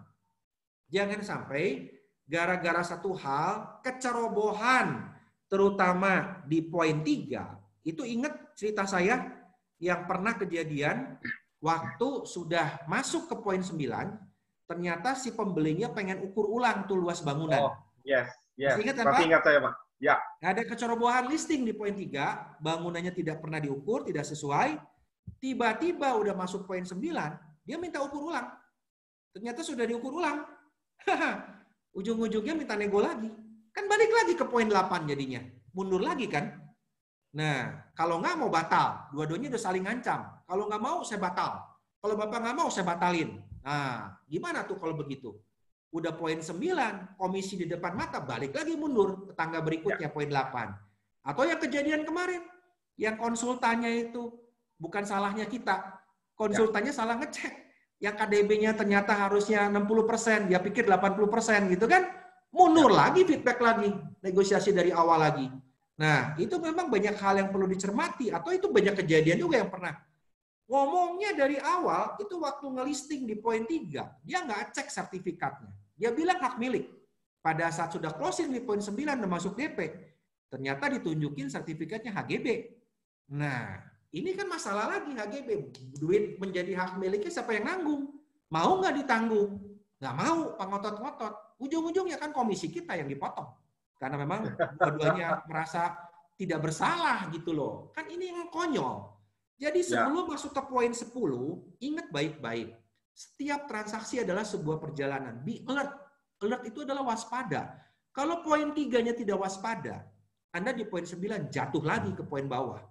Jangan sampai gara-gara satu hal, kecerobohan, terutama di poin 3, itu ingat cerita saya yang pernah kejadian waktu sudah masuk ke poin 9, ternyata si pembelinya pengen ukur ulang tuh luas bangunan. Oh, yes. Masih ingat kan, Pak? Masih ingat saya, Pak. Ya. Ada kecerobohan listing di poin 3, bangunannya tidak pernah diukur, tidak sesuai, tiba-tiba udah masuk poin 9, dia minta ukur ulang. Ternyata sudah diukur ulang. Ujung-ujungnya minta nego lagi. Kan balik lagi ke poin 8 jadinya. Mundur lagi kan. Nah, kalau nggak mau batal. Dua-duanya udah saling ngancam. Kalau nggak mau, saya batal. Kalau Bapak nggak mau, saya batalin. Nah, gimana tuh kalau begitu? udah poin 9, komisi di depan mata, balik lagi mundur ke tangga berikutnya, poin 8. Atau yang kejadian kemarin, yang konsultannya itu bukan salahnya kita, konsultannya salah ngecek. Yang KDB-nya ternyata harusnya 60%, dia pikir 80% gitu kan, mundur lagi, feedback lagi, negosiasi dari awal lagi. Nah, itu memang banyak hal yang perlu dicermati, atau itu banyak kejadian juga yang pernah. Ngomongnya dari awal, itu waktu ngelisting di poin 3, dia nggak cek sertifikatnya. Dia bilang hak milik. Pada saat sudah closing di poin 9 dan masuk DP, ternyata ditunjukin sertifikatnya HGB. Nah, ini kan masalah lagi HGB. Duit menjadi hak miliknya siapa yang nanggung? Mau nggak ditanggung? Nggak mau, pengotot-ngotot. Ujung-ujungnya kan komisi kita yang dipotong. Karena memang dua-duanya merasa tidak bersalah gitu loh. Kan ini yang konyol. Jadi sebelum masuk ke poin 10, ingat baik-baik. Setiap transaksi adalah sebuah perjalanan. Be alert. Alert itu adalah waspada. Kalau poin 3-nya tidak waspada, Anda di poin 9 jatuh lagi ke poin bawah.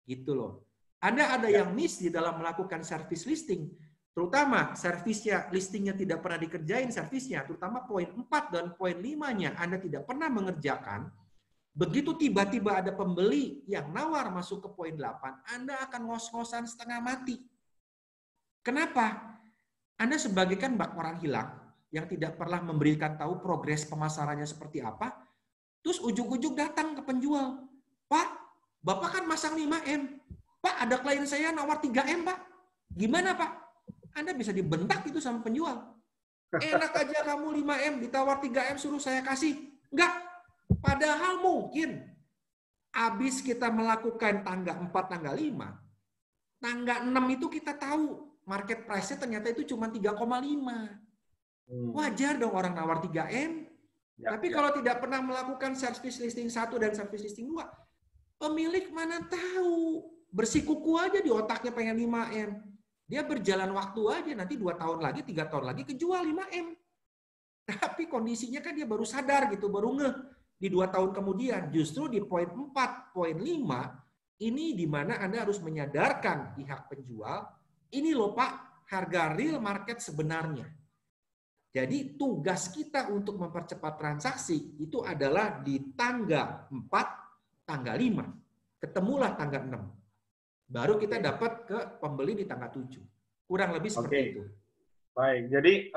Gitu loh. Anda ada yang miss di dalam melakukan service listing, terutama servisnya, listingnya tidak pernah dikerjain servisnya, terutama poin 4 dan poin 5-nya Anda tidak pernah mengerjakan. Begitu tiba-tiba ada pembeli yang nawar masuk ke poin 8, Anda akan ngos-ngosan setengah mati. Kenapa? Anda sebagaikan bak orang hilang yang tidak pernah memberikan tahu progres pemasarannya seperti apa, terus ujung-ujung datang ke penjual. Pak, Bapak kan masang 5M. Pak, ada klien saya nawar 3M, Pak. Gimana, Pak? Anda bisa dibentak itu sama penjual. Enak aja kamu 5M, ditawar 3M suruh saya kasih. Enggak. Padahal mungkin habis kita melakukan tangga 4, tangga 5, tangga 6 itu kita tahu market price-nya ternyata itu cuma 3,5. Wajar dong orang nawar 3M. Tapi kalau tidak pernah melakukan service listing 1 dan service listing 2, pemilik mana tahu. Bersikuku aja di otaknya pengen 5M. Dia berjalan waktu aja, nanti 2 tahun lagi, 3 tahun lagi kejual 5M. Tapi kondisinya kan dia baru sadar gitu, baru ngeh. Di 2 tahun kemudian, justru di poin 4, poin 5, ini di mana Anda harus menyadarkan pihak penjual, ini loh Pak, harga real market sebenarnya. Jadi tugas kita untuk mempercepat transaksi itu adalah di tangga 4, tangga 5. Ketemulah tangga 6. Baru kita dapat ke pembeli di tangga 7. Kurang lebih seperti itu. Baik, jadi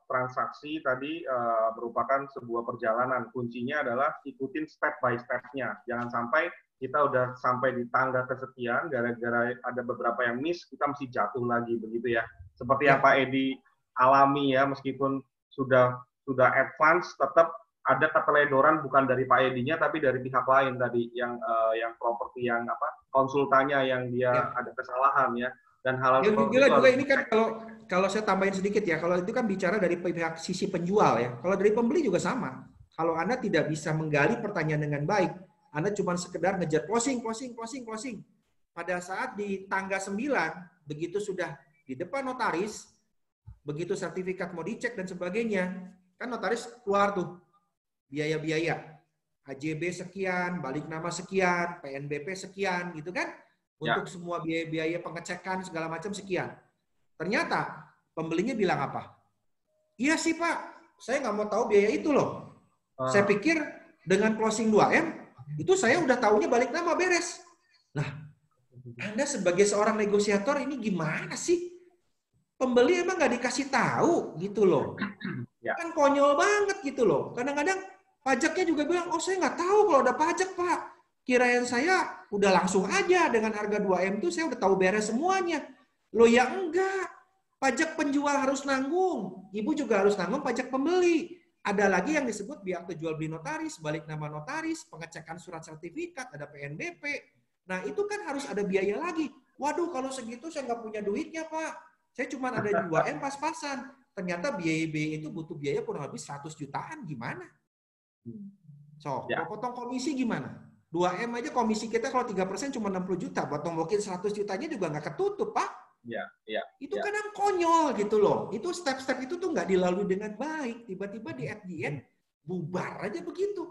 transaksi tadi merupakan sebuah perjalanan. Kuncinya adalah ikutin step by step-nya. Jangan sampai kita udah sampai di tangga kesekian, gara-gara ada beberapa yang miss, kita mesti jatuh lagi, begitu ya. Seperti yang Pak Edi alami ya, meskipun sudah advance, tetap ada keteledoran bukan dari Pak Edinya tapi dari pihak lain tadi yang properti yang konsultannya yang dia ada kesalahan ya, dan hal-hal juga ini kan kalau saya tambahin sedikit ya, kalau itu kan bicara dari pihak sisi penjual ya, kalau dari pembeli juga sama. Kalau Anda tidak bisa menggali pertanyaan dengan baik, Anda cuma sekedar ngejar closing. Pada saat di tangga 9 begitu sudah di depan notaris, begitu sertifikat mau dicek dan sebagainya, kan notaris keluar tuh biaya-biaya, AJB sekian, balik nama sekian, PNBP sekian, gitu kan? Untuk semua biaya-biaya pengecekan segala macam sekian. Ternyata pembelinya bilang apa? Iya sih Pak, saya nggak mau tahu biaya itu loh. Saya pikir dengan closing 2M, itu saya udah tahunya balik nama beres. Nah, Anda sebagai seorang negosiator ini gimana sih? Pembeli emang nggak dikasih tahu gitu loh. Kan konyol banget gitu loh. Kadang-kadang pajaknya juga bilang, oh saya nggak tahu kalau ada pajak Pak. Kirain saya udah langsung aja dengan harga 2M itu saya udah tahu beres semuanya. Loh ya enggak. Pajak penjual harus nanggung. Ibu juga harus nanggung pajak pembeli. Ada lagi yang disebut biaya jual beli notaris, balik nama notaris, pengecekan surat sertifikat, ada PNBP. Nah itu kan harus ada biaya lagi. Waduh kalau segitu saya nggak punya duitnya Pak. Saya cuma ada 2M pas-pasan. Ternyata biaya itu butuh biaya kurang lebih 100 jutaan. Gimana? So, mau potong komisi gimana? 2M aja komisi kita kalau 3% cuma 60 juta. Buat tombokin 100 jutanya juga nggak ketutup, Pak. Itu kadang konyol gitu loh. Itu step-step itu tuh nggak dilalui dengan baik. Tiba-tiba di at the end, bubar aja begitu.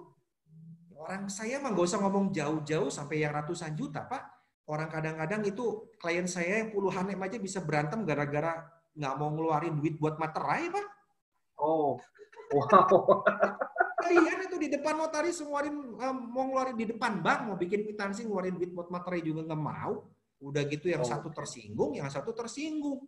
Orang saya mah nggak usah ngomong jauh-jauh sampai yang ratusan juta, Pak. Orang kadang-kadang itu klien saya yang puluhan M aja bisa berantem gara-gara nggak mau ngeluarin duit buat materai, Pak. Oh, wow. Kalian itu di depan notaris mau ngeluarin di depan bank, mau bikin kwitansi ngeluarin duit buat materai juga nggak mau. Udah gitu yang satu Oke. tersinggung, yang satu tersinggung.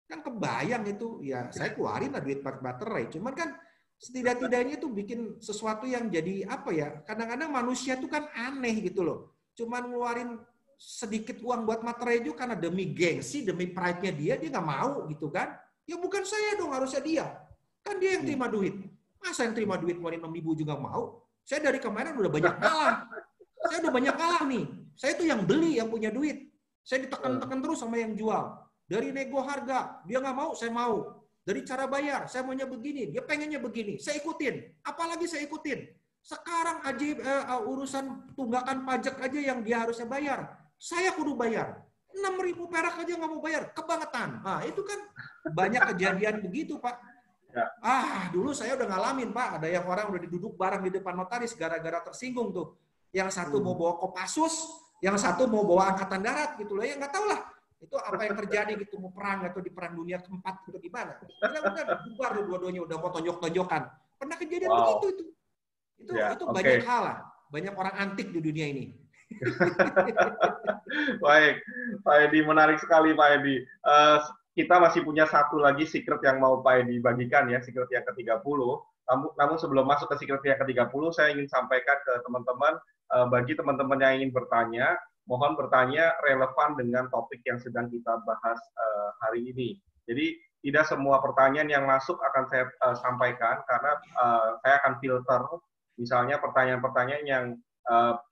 Kan kebayang itu, ya saya keluarin lah duit materai. Cuman kan setidak-tidaknya itu bikin sesuatu yang jadi apa ya, kadang-kadang manusia tuh kan aneh gitu loh. Cuman ngeluarin sedikit uang buat materai itu karena demi gengsi, demi pride-nya dia nggak mau gitu kan. Ya bukan saya dong, harusnya dia. Kan dia yang terima duit. Masa yang terima duit ngeluarin 6.000 juga mau? Saya dari kemarin udah banyak ngalah. Saya udah banyak ngalah nih. Saya tuh yang beli, yang punya duit. Saya ditekan-tekan terus sama yang jual. Dari nego harga, dia nggak mau, saya mau. Dari cara bayar, saya maunya begini, dia pengennya begini. Saya ikutin. Apalagi saya ikutin. Sekarang aja urusan tunggakan pajak aja yang dia harusnya bayar. Saya kudu bayar. 6.000 perak aja nggak mau bayar. Kebangetan. Nah, itu kan banyak kejadian begitu, Pak. Ya. Dulu saya udah ngalamin, Pak. Ada yang orang udah diduduk bareng di depan notaris gara-gara tersinggung tuh. Yang satu mau bawa Kopassus, yang satu mau bawa angkatan darat gitu loh. Ya nggak tahu lah. Itu apa yang terjadi gitu, mau perang atau di perang dunia keempat atau gimana. Benar-benar bubar dua-duanya udah mau tonjok-tonjokan. Pernah kejadian begitu itu. Itu banyak hal lah. Banyak orang antik di dunia ini. Baik, Pak Edi, menarik sekali Pak Edi. Kita masih punya satu lagi secret yang mau Pak Edi bagikan ya, secret yang ke-30. Namun sebelum masuk ke secret yang ke-30, saya ingin sampaikan ke teman-teman, bagi teman-teman yang ingin bertanya, mohon bertanya relevan dengan topik yang sedang kita bahas hari ini. Jadi tidak semua pertanyaan yang masuk akan saya sampaikan, karena saya akan filter, misalnya pertanyaan-pertanyaan yang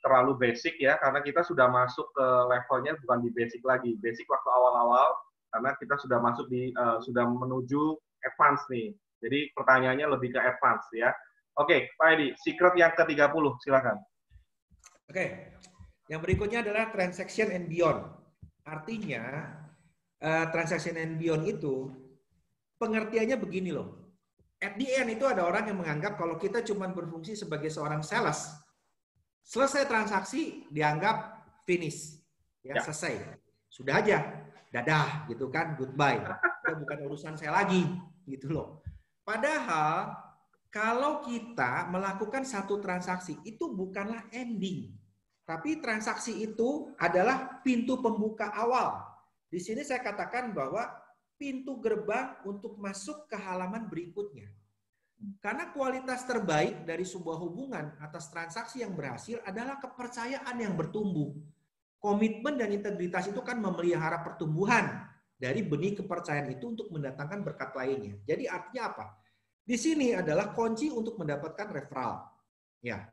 terlalu basic ya, karena kita sudah masuk ke levelnya bukan di basic lagi. Basic waktu awal-awal, karena kita sudah masuk di sudah menuju advance nih. Jadi pertanyaannya lebih ke advance ya. Oke, Pak Edi, secret yang ke-30, silakan. Oke. Yang berikutnya adalah transaction and beyond. Artinya transaction and beyond itu pengertiannya begini loh. At the end itu ada orang yang menganggap kalau kita cuma berfungsi sebagai seorang sales, selesai transaksi dianggap finish, ya. Selesai, sudah aja, dadah gitu kan, goodbye, udah bukan urusan saya lagi gitu loh. Padahal kalau kita melakukan satu transaksi itu bukanlah ending, tapi transaksi itu adalah pintu pembuka awal. Di sini saya katakan bahwa pintu gerbang untuk masuk ke halaman berikutnya. Karena kualitas terbaik dari sebuah hubungan atas transaksi yang berhasil adalah kepercayaan yang bertumbuh. Komitmen dan integritas itu kan memelihara pertumbuhan dari benih kepercayaan itu untuk mendatangkan berkat lainnya. Jadi artinya apa? Di sini adalah kunci untuk mendapatkan referral. Ya,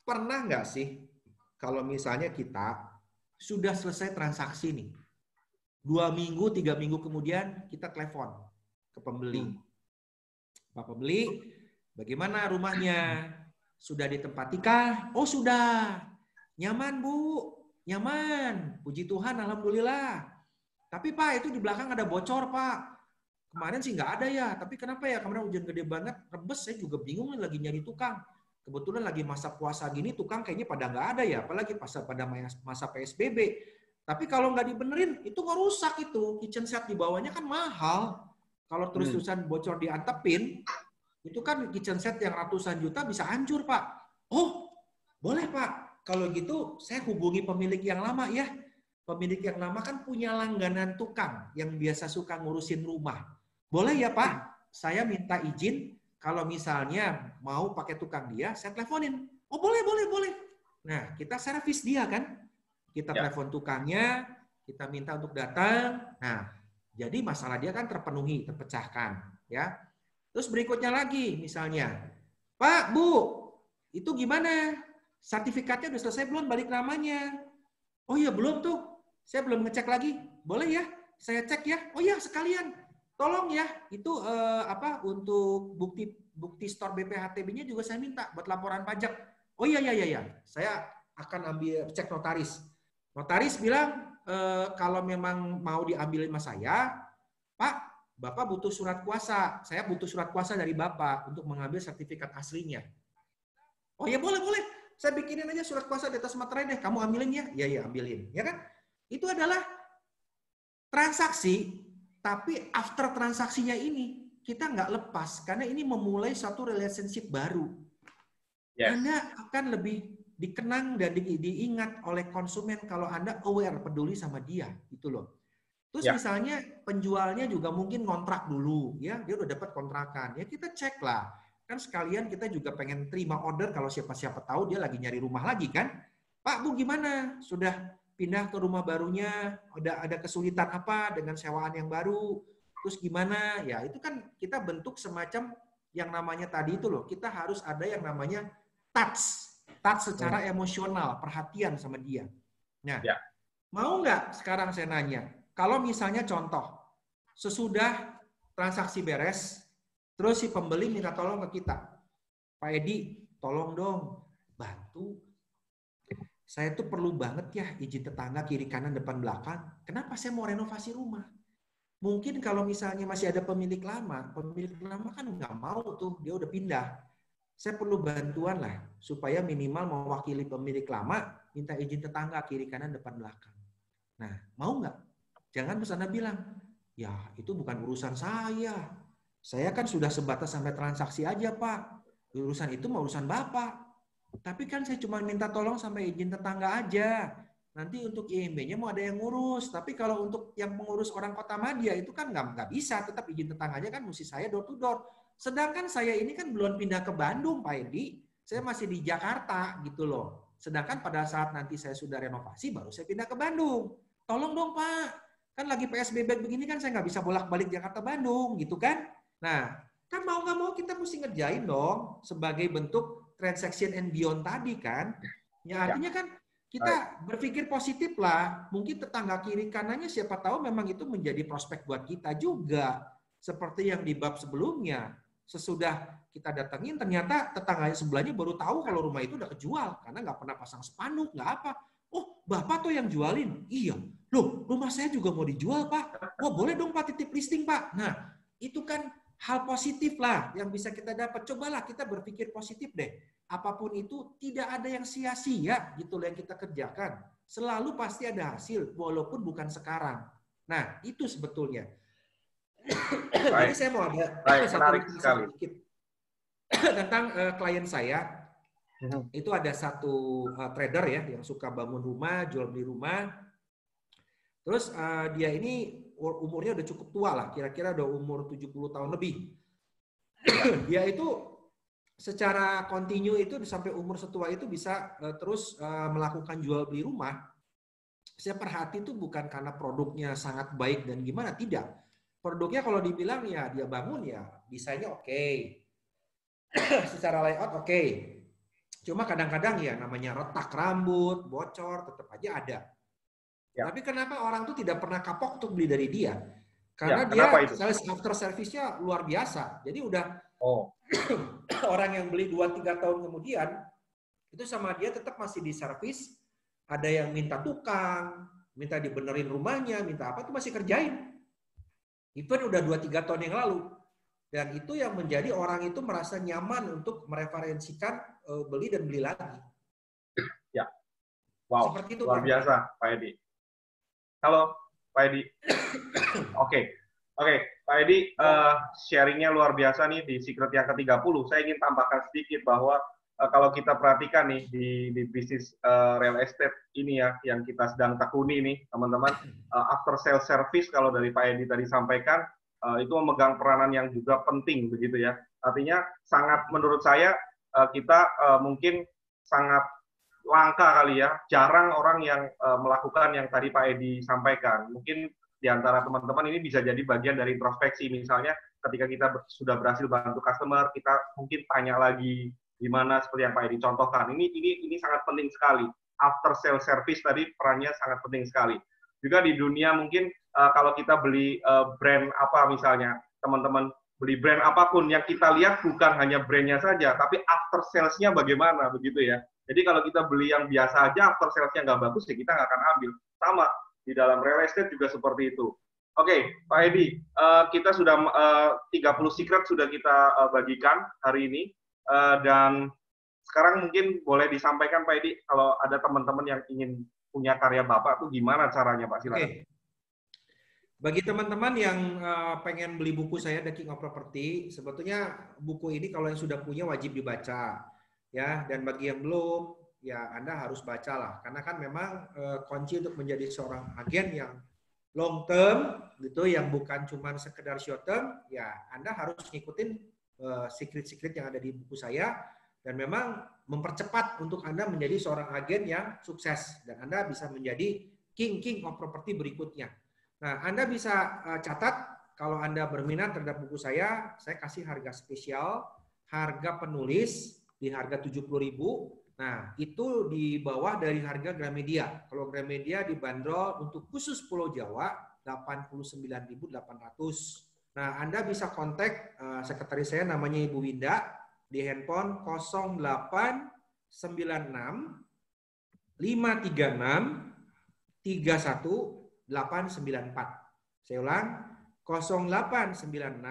pernah nggak sih kalau misalnya kita sudah selesai transaksi nih, 2 minggu, 3 minggu kemudian kita telepon ke pembeli. Pak pembeli, bagaimana rumahnya? Sudah ditempatikah? Oh sudah. Nyaman Bu, nyaman. Puji Tuhan, alhamdulillah. Tapi Pak itu di belakang ada bocor Pak. Kemarin sih nggak ada ya, tapi kenapa ya kemarin hujan gede banget, rebes, saya juga bingung nih lagi nyari tukang. Kebetulan lagi masa puasa gini, tukang kayaknya pada nggak ada ya, apalagi pada masa PSBB. Tapi kalau nggak dibenerin, itu ngerusak itu. Kitchen set di bawahnya kan mahal. Kalau terus-terusan bocor diantepin, itu kan kitchen set yang ratusan juta bisa hancur, Pak. Oh, boleh Pak. Kalau gitu saya hubungi pemilik yang lama ya. Pemilik yang lama kan punya langganan tukang yang biasa suka ngurusin rumah. Boleh ya Pak, saya minta izin kalau misalnya mau pakai tukang dia, saya teleponin. Oh boleh. Nah, kita servis dia kan. Kita telepon tukangnya, kita minta untuk datang. Nah, jadi masalah dia kan terpenuhi, terpecahkan. Ya. Terus berikutnya lagi, misalnya, Pak, Bu, itu gimana? Sertifikatnya udah selesai belum balik namanya? Oh iya, belum tuh. Saya belum ngecek lagi. Boleh ya? Saya cek ya. Oh iya, sekalian. Tolong ya, itu untuk bukti store BPHTB-nya juga saya minta buat laporan pajak. Oh iya. Saya akan ambil cek notaris. Notaris bilang, kalau memang mau diambil sama saya, Pak, Bapak butuh surat kuasa. Saya butuh surat kuasa dari Bapak untuk mengambil sertifikat aslinya. Oh ya boleh. Saya bikinin aja surat kuasa di atas materai deh. Kamu ambilin ya? Iya, ambilin. Ya kan? Itu adalah transaksi, tapi after transaksinya ini, kita nggak lepas karena ini memulai satu relationship baru. Yes. Anda akan lebih dikenang dan diingat oleh konsumen kalau Anda aware, peduli sama dia, gitu loh. Terus misalnya penjualnya juga mungkin kontrak dulu, ya dia udah dapat kontrakan, ya kita cek lah. Kan sekalian kita juga pengen terima order kalau siapa-siapa tahu dia lagi nyari rumah lagi kan. Pak, Bu gimana? Sudah pindah ke rumah barunya, ada kesulitan apa dengan sewaan yang baru? Terus gimana? Ya itu kan kita bentuk semacam yang namanya tadi itu loh, kita harus ada yang namanya touch secara emosional, perhatian sama dia. Nah, mau nggak sekarang saya nanya, kalau misalnya contoh, sesudah transaksi beres, terus si pembeli minta tolong ke kita, Pak Edi, tolong dong, bantu. Saya tuh perlu banget ya izin tetangga kiri kanan depan belakang. Kenapa saya mau renovasi rumah? Mungkin kalau misalnya masih ada pemilik lama kan nggak mau tuh, dia udah pindah. Saya perlu bantuan lah, supaya minimal mewakili pemilik lama, minta izin tetangga kiri kanan depan belakang. Nah, mau nggak? Jangan terus Anda bilang, ya itu bukan urusan saya. Saya kan sudah sebatas sampai transaksi aja Pak. Urusan itu mau urusan Bapak. Tapi kan saya cuma minta tolong sampai izin tetangga aja. Nanti untuk IMB-nya mau ada yang ngurus. Tapi kalau untuk yang mengurus orang Kota Madya itu kan nggak bisa. Tetap izin tetangganya kan mesti saya door to door. Sedangkan saya ini kan belum pindah ke Bandung, Pak Edi. Saya masih di Jakarta gitu loh. Sedangkan pada saat nanti saya sudah renovasi, baru saya pindah ke Bandung. Tolong dong Pak, kan lagi PSBB begini kan saya nggak bisa bolak-balik Jakarta-Bandung gitu kan. Nah, kan mau nggak mau kita mesti ngerjain dong sebagai bentuk transaction and beyond tadi kan. Ya artinya kan kita berpikir positif lah. Mungkin tetangga kiri kanannya siapa tahu memang itu menjadi prospek buat kita juga. Seperti yang di bab sebelumnya. Sesudah kita datangin ternyata tetangganya sebelahnya baru tahu kalau rumah itu udah kejual. Karena nggak pernah pasang spanduk, nggak apa. Oh, Bapak tuh yang jualin? Iya. Loh, rumah saya juga mau dijual, Pak. Wah, boleh dong Pak titip listing, Pak. Nah, itu kan hal positif lah yang bisa kita dapat. Cobalah kita berpikir positif deh. Apapun itu tidak ada yang sia-sia gitu loh yang kita kerjakan. Selalu pasti ada hasil walaupun bukan sekarang. Nah, itu sebetulnya. Jadi saya mau ada satu sedikit tentang klien saya. Itu ada satu trader ya yang suka bangun rumah, jual beli rumah. Terus dia ini umurnya udah cukup tua lah, kira-kira udah umur 70 tahun lebih. Dia itu secara kontinu itu sampai umur setua itu bisa terus melakukan jual beli rumah. Saya perhati itu bukan karena produknya sangat baik dan gimana, tidak. Produknya kalau dibilang ya dia bangun ya desainnya oke. Secara layout oke. Cuma kadang-kadang ya namanya retak rambut, bocor, tetap aja ada. Ya. Tapi kenapa orang tuh tidak pernah kapok untuk beli dari dia? Karena dia sales after service-nya luar biasa. Jadi udah orang yang beli 2-3 tahun kemudian itu sama dia tetap masih diservis. Ada yang minta tukang, minta dibenerin rumahnya, minta apa tuh masih kerjain. Even udah 2-3 tahun yang lalu. Dan itu yang menjadi orang itu merasa nyaman untuk mereferensikan beli dan beli lagi. Ya. Wow. Seperti itu, luar biasa, Pak Edi. Halo, Pak Edi. Oke, Pak Edi, sharingnya luar biasa nih di Secret yang ke-30. Saya ingin tambahkan sedikit bahwa kalau kita perhatikan nih di bisnis real estate ini ya, yang kita sedang tekuni nih, teman-teman, after sales service kalau dari Pak Edi tadi sampaikan, itu memegang peranan yang juga penting begitu ya. Artinya sangat menurut saya kita mungkin sangat langka kali ya, jarang orang yang melakukan yang tadi Pak Edi sampaikan. Mungkin di antara teman-teman ini bisa jadi bagian dari introspeksi, misalnya ketika kita sudah berhasil bantu customer, kita mungkin tanya lagi gimana seperti yang Pak Edi contohkan. Ini sangat penting sekali. After sales service tadi perannya sangat penting sekali. Juga di dunia mungkin kalau kita beli brand apa misalnya, teman-teman beli brand apapun, yang kita lihat bukan hanya brandnya saja, tapi after sales-nya bagaimana begitu ya. Jadi kalau kita beli yang biasa aja, after sales-nya nggak bagus, ya kita nggak akan ambil. Sama, di dalam real estate juga seperti itu. Oke, Pak Edi, kita sudah 30 secret sudah kita bagikan hari ini. Dan sekarang mungkin boleh disampaikan Pak Edi, kalau ada teman-teman yang ingin punya karya Bapak, tuh gimana caranya Pak? Silakan. Bagi teman-teman yang pengen beli buku saya The King of Property, sebetulnya buku ini kalau yang sudah punya wajib dibaca, ya. Dan bagi yang belum, ya Anda harus bacalah, karena kan memang kunci untuk menjadi seorang agen yang long term, gitu, yang bukan cuma sekedar short term, ya Anda harus ngikutin secret-secret yang ada di buku saya, dan memang mempercepat untuk Anda menjadi seorang agen yang sukses, dan Anda bisa menjadi king of property berikutnya. Nah, Anda bisa catat kalau Anda berminat terhadap buku saya kasih harga spesial, harga penulis di harga 70.000. Nah, itu di bawah dari harga Gramedia. Kalau Gramedia dibanderol untuk khusus Pulau Jawa 89.800. Nah, Anda bisa kontak sekretaris saya namanya Ibu Winda di handphone 0896 536 31894. Saya ulang, 0896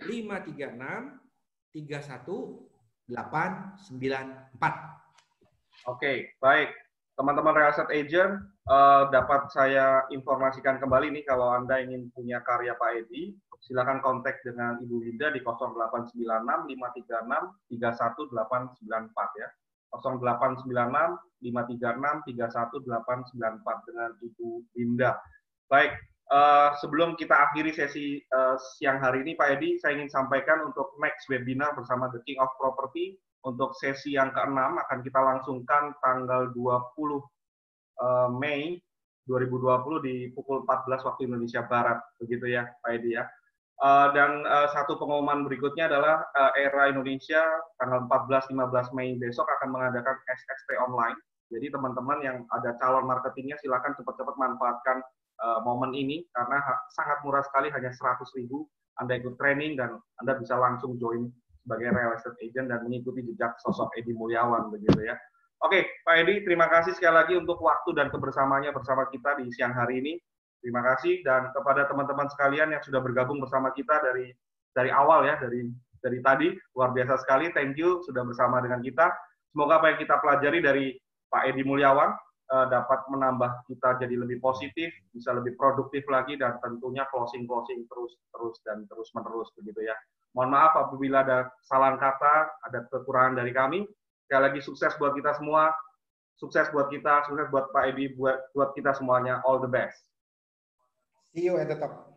536 31894. Oke, baik. Teman-teman real estate agent, dapat saya informasikan kembali nih, kalau Anda ingin punya karya Pak Edi, silakan kontak dengan Ibu Winda di 0896 536 31894 ya. 0896 536 31894 dengan Ibu Winda. Baik, sebelum kita akhiri sesi siang hari ini, Pak Edi, saya ingin sampaikan untuk next webinar bersama The King of Property. Untuk sesi yang ke-6 akan kita langsungkan tanggal 20 Mei 2020 di pukul 14 waktu Indonesia Barat, begitu ya Pak Edi ya. Dan satu pengumuman berikutnya adalah Era Indonesia tanggal 14-15 Mei besok akan mengadakan SXP online. Jadi teman-teman yang ada calon marketingnya silakan cepat-cepat manfaatkan momen ini, karena sangat murah sekali, hanya 100.000. Anda ikut training dan Anda bisa langsung join sebagai real estate agent dan mengikuti jejak sosok Edi Mulyawan, begitu ya. Oke, Pak Edi, terima kasih sekali lagi untuk waktu dan kebersamaannya bersama kita di siang hari ini. Terima kasih, dan kepada teman-teman sekalian yang sudah bergabung bersama kita dari awal ya, dari tadi, luar biasa sekali. Thank you sudah bersama dengan kita. Semoga apa yang kita pelajari dari Pak Edi Mulyawan dapat menambah kita jadi lebih positif, bisa lebih produktif lagi, dan tentunya closing terus menerus begitu ya. Mohon maaf apabila ada kesalahan kata, ada kekurangan dari kami. Sekali lagi sukses buat kita semua, sukses buat kita, sukses buat Pak Edi, buat kita semuanya. All the best. See you at the top.